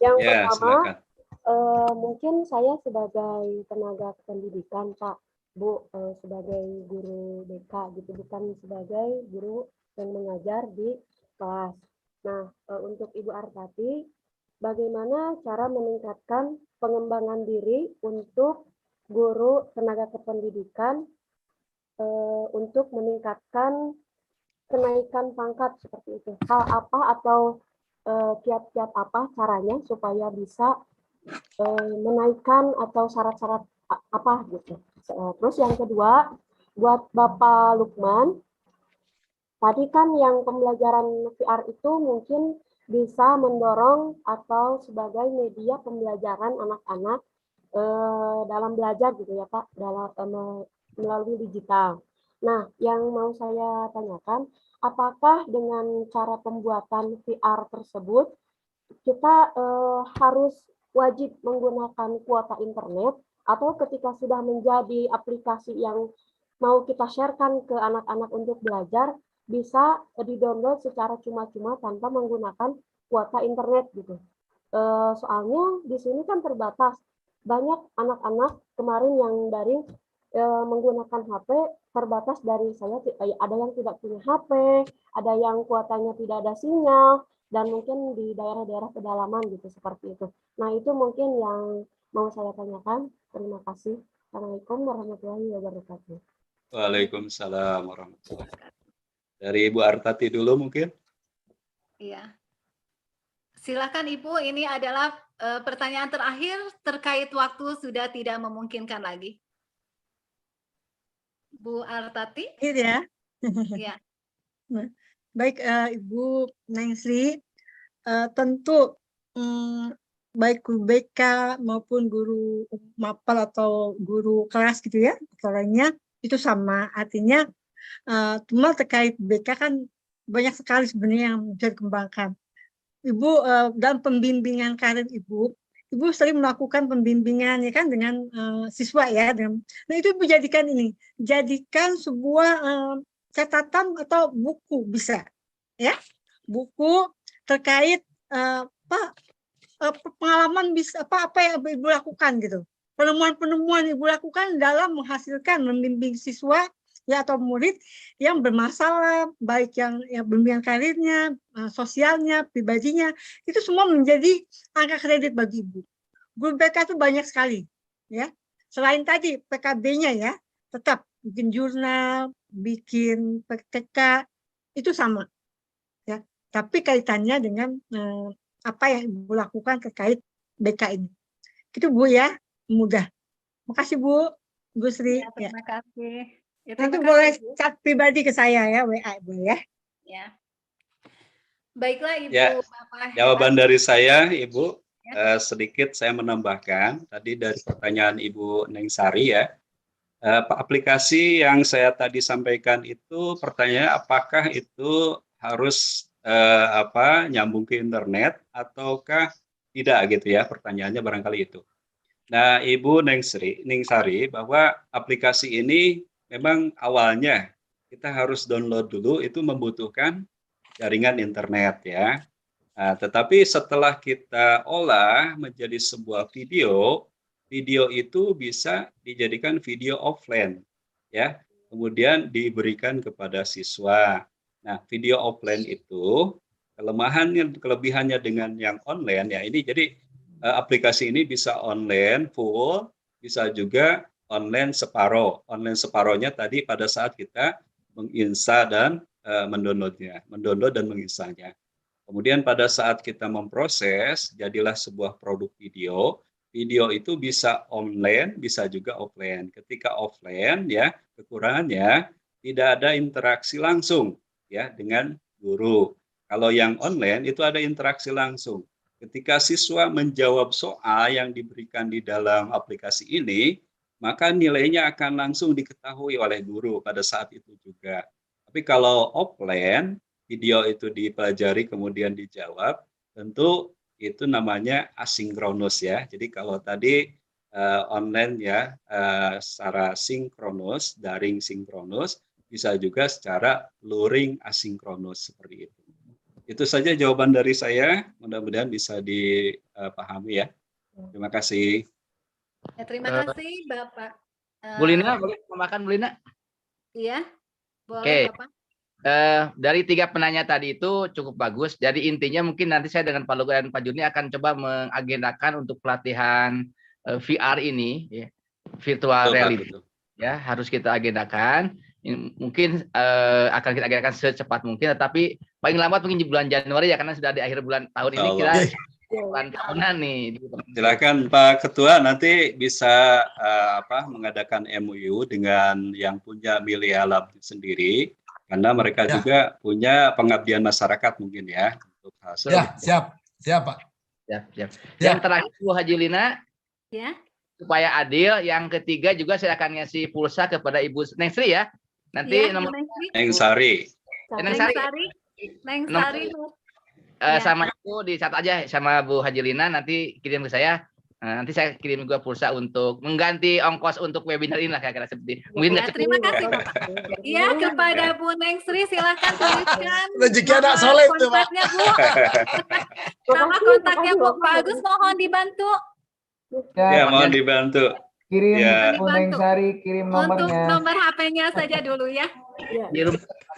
Yang Ya, pertama, silakan. mungkin saya sebagai tenaga pendidikan, Pak, Bu, sebagai guru BK gitu, bukan sebagai guru yang mengajar di kelas. Nah, untuk Ibu Artati, bagaimana cara meningkatkan pengembangan diri untuk guru tenaga kependidikan untuk meningkatkan kenaikan pangkat seperti itu? Hal apa atau kiat-kiat apa caranya supaya bisa menaikkan atau syarat-syarat apa gitu. Terus yang kedua, buat Bapak Lukman, tadi kan yang pembelajaran VR itu mungkin bisa mendorong atau sebagai media pembelajaran anak-anak dalam belajar gitu ya Pak, dalam melalui digital. Nah, yang mau saya tanyakan, apakah dengan cara pembuatan VR tersebut kita harus wajib menggunakan kuota internet atau ketika sudah menjadi aplikasi yang mau kita sharekan ke anak-anak untuk belajar bisa di-download secara cuma-cuma tanpa menggunakan kuota internet gitu. Soalnya di sini kan terbatas. Banyak anak-anak kemarin yang daring menggunakan HP terbatas dari saya, ada yang tidak punya HP, ada yang kuotanya tidak ada sinyal, dan mungkin di daerah-daerah pedalaman gitu seperti itu. Nah itu mungkin yang mau saya tanyakan. Terima kasih. Assalamualaikum warahmatullahi wabarakatuh. Waalaikumsalam warahmatullahi wabarakatuh. Dari Ibu Artati dulu mungkin. Iya. Silakan Ibu, ini adalah pertanyaan terakhir terkait waktu sudah tidak memungkinkan lagi. Bu Artati? Ya. Ya. Baik, Ibu Nengsri, tentu baik guru BK maupun guru mapel atau guru kelas gitu ya, caranya itu sama. Artinya cuma terkait BK kan banyak sekali sebenarnya yang bisa dikembangkan. Ibu dalam pembimbingan karir Ibu sering melakukan pembimbingan ya kan dengan siswa ya. Nah itu Ibu jadikan sebuah catatan atau buku bisa ya, buku terkait pengalaman bisa apa yang Ibu lakukan gitu, penemuan Ibu lakukan dalam membimbing siswa ya atau murid yang bermasalah, baik yang bimbingan karirnya, sosialnya, pribadinya, itu semua menjadi angka kredit bagi Ibu. Guru BK itu banyak sekali ya, selain tadi PKB-nya ya, tetap bikin jurnal, bikin PTK, itu sama ya, tapi kaitannya dengan apa yang Ibu lakukan terkait BK ini. Itu Bu ya, mudah. Makasih Bu Sri. Ya, terima kasih. Ya, nanti boleh chat pribadi ke saya ya, WA Bu ya. Ya. Baiklah Ibu. Ya, jawaban dari saya Ibu, sedikit saya menambahkan tadi dari pertanyaan Ibu Nengsari ya. Aplikasi yang saya tadi sampaikan itu pertanyaannya apakah itu harus nyambung ke internet ataukah tidak gitu ya, pertanyaannya barangkali itu. Nah, Ibu Nengsari bahwa aplikasi ini memang awalnya kita harus download dulu, itu membutuhkan jaringan internet ya. Nah, tetapi setelah kita olah menjadi sebuah video itu bisa dijadikan video offline ya, kemudian diberikan kepada siswa. Nah, video offline itu kelebihannya dengan yang online ya, ini jadi aplikasi ini bisa online full, bisa juga online separoh. Online separohnya tadi pada saat kita menginstal dan mendownload dan menginstalnya. Kemudian pada saat kita memproses, jadilah sebuah produk video. Video itu bisa online, bisa juga offline. Ketika offline ya, kekurangannya tidak ada interaksi langsung ya dengan guru. Kalau yang online itu ada interaksi langsung. Ketika siswa menjawab soal yang diberikan di dalam aplikasi ini, maka nilainya akan langsung diketahui oleh guru pada saat itu juga. Tapi kalau offline, video itu dipelajari kemudian dijawab, tentu itu namanya asinkronus ya. Jadi kalau tadi online ya secara sinkronus, daring sinkronus, bisa juga secara luring asinkronus seperti itu. Itu saja jawaban dari saya. Mudah-mudahan bisa dipahami ya. Terima kasih. Ya, terima kasih Bapak. Bu Lina, boleh memakan Bu Lina? Iya, boleh Oke. Bapak. Dari 3 penanya tadi itu cukup bagus. Jadi intinya mungkin nanti saya dengan Pak Lugo dan Pak Jurni akan coba mengagendakan untuk pelatihan VR ini, ya, virtual reality. Ya, harus kita agendakan. Mungkin akan kita agendakan secepat mungkin, tetapi paling lambat mungkin di bulan Januari ya, karena sudah di akhir bulan tahun ini kita bulan tahunan nih. Silakan Pak Ketua, nanti bisa mengadakan MOU dengan yang punya Milea Lab sendiri, karena mereka juga punya pengabdian masyarakat mungkin ya untuk hasil. Ya, siap Pak. Siap. Yang terakhir Bu Haji Lina, ya, supaya adil, yang ketiga juga saya akan ngasih pulsa kepada Ibu Neng Sri ya. Nanti nomor Neng Sari. Neng Sari. Sama itu dicat aja sama Bu Haji Lina, nanti kirim ke saya. Nanti saya kirim juga pulsa untuk mengganti ongkos untuk webinar ini lah, kira-kira seperti. Mungkin terima kasih Bapak. Iya, kepada Bu Neng Sri silakan tuliskan rezeki anak soleh itu, Pak. kontaknya Bu. Nama kontaknya Bu. Pak Agus mohon dibantu. Ya, mohon dibantu. Kirim Ya. Bu Neng Sari, kirim Untuk nomornya. nomor HP-nya saja dulu ya.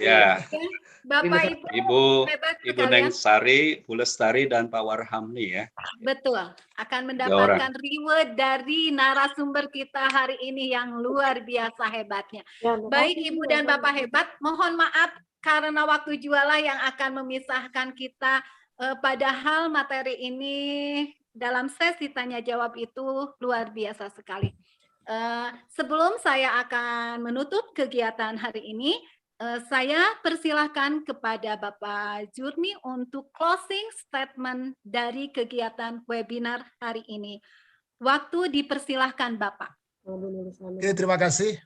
Ya. Bapak Ibu sekalian. Neng Sari, Bu Lestari, dan Pak Warhamni ya. Betul, akan mendapatkan reward dari narasumber kita hari ini yang luar biasa hebatnya. Baik Ibu dan Bapak hebat, mohon maaf karena waktu jualah yang akan memisahkan kita, padahal materi ini dalam sesi tanya jawab itu luar biasa sekali. Sebelum saya akan menutup kegiatan hari ini, saya persilahkan kepada Bapak Jurni untuk closing statement dari kegiatan webinar hari ini. Waktu dipersilahkan Bapak. Oke, terima kasih.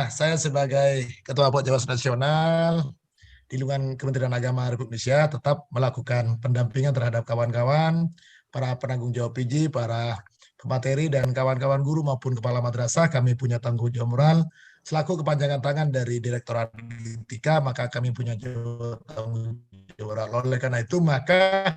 Saya sebagai Ketua Pokjawas Nasional di lingkungan Kementerian Agama Republik Indonesia tetap melakukan pendampingan terhadap kawan-kawan, para penanggung jawab PJ, para pemateri, dan kawan-kawan guru maupun kepala madrasah. Kami punya tanggung jawab moral selaku kepanjangan tangan dari Direktorat Ditika, maka kami punya tanggung jawab moral. Oleh karena itu, maka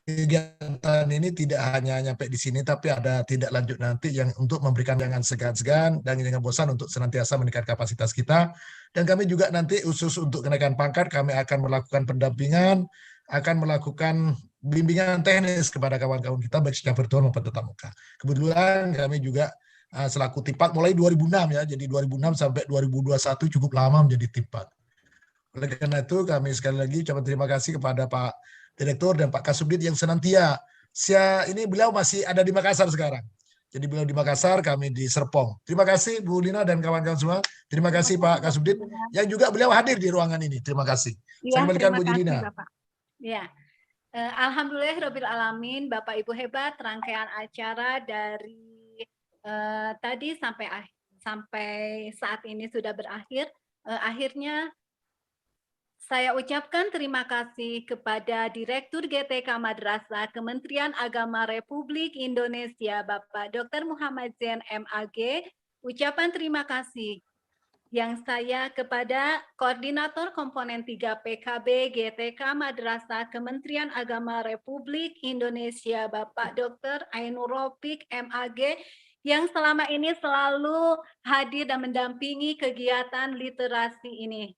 kegiatan ini tidak hanya nyampe di sini, tapi ada tindak lanjut nanti yang untuk memberikan jangan segan-segan dan jangan bosan untuk senantiasa meningkatkan kapasitas kita. Dan kami juga nanti khusus untuk kenaikan pangkat, kami akan melakukan pendampingan, akan melakukan bimbingan teknis kepada kawan-kawan kita baik secara virtual maupun tatap muka. Kebetulan kami juga selaku Tipak mulai 2006 ya, jadi 2006 sampai 2021 cukup lama menjadi Tipak. Oleh karena itu kami sekali lagi ucapkan terima kasih kepada Pak Direktur dan Pak Kasubdit yang senantiasa, ini beliau masih ada di Makassar sekarang. Jadi beliau di Makassar, kami di Serpong. Terima kasih Bu Lina dan kawan-kawan semua. Terima kasih Pak Kasubdit yang juga beliau hadir di ruangan ini. Terima kasih. Saya kembalikan Bu Lina. Ya. Alhamdulillahirabbil alamin, Bapak Ibu hebat, rangkaian acara dari tadi sampai saat ini sudah berakhir. Akhirnya saya ucapkan terima kasih kepada Direktur GTK Madrasah Kementerian Agama Republik Indonesia, Bapak Dr. Muhammad Zain MAG. Ucapan terima kasih yang saya kepada Koordinator Komponen 3 PKB GTK Madrasah Kementerian Agama Republik Indonesia, Bapak Dr. Ainur Rofiq MAG, yang selama ini selalu hadir dan mendampingi kegiatan literasi ini.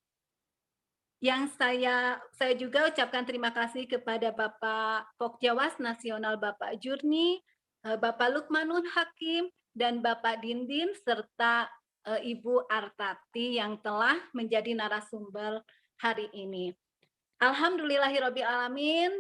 Yang saya juga ucapkan terima kasih kepada Bapak Pokjawas Nasional Bapak Jurni, Bapak Lukmanul Hakim, dan Bapak Dindim, serta Ibu Artati yang telah menjadi narasumber hari ini. Alhamdulillahirabbil alamin,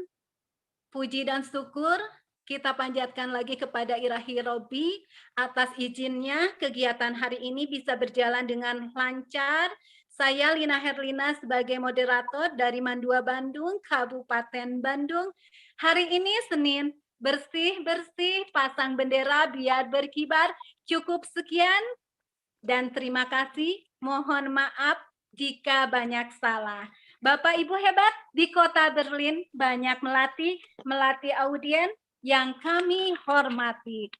puji dan syukur kita panjatkan lagi kepada Ilahi Robbi atas izinnya kegiatan hari ini bisa berjalan dengan lancar. Saya Lina Herlina sebagai moderator dari Mandua Bandung, Kabupaten Bandung. Hari ini Senin, bersih-bersih, pasang bendera biar berkibar. Cukup sekian dan terima kasih. Mohon maaf jika banyak salah. Bapak Ibu hebat di Kota Berlin banyak melatih audien yang kami hormati.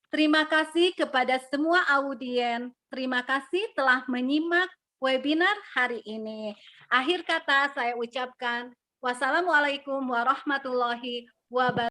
Terima kasih kepada semua audien. Terima kasih telah menyimak webinar hari ini. Akhir kata saya ucapkan Wassalamualaikum warahmatullahi wabarakatuh.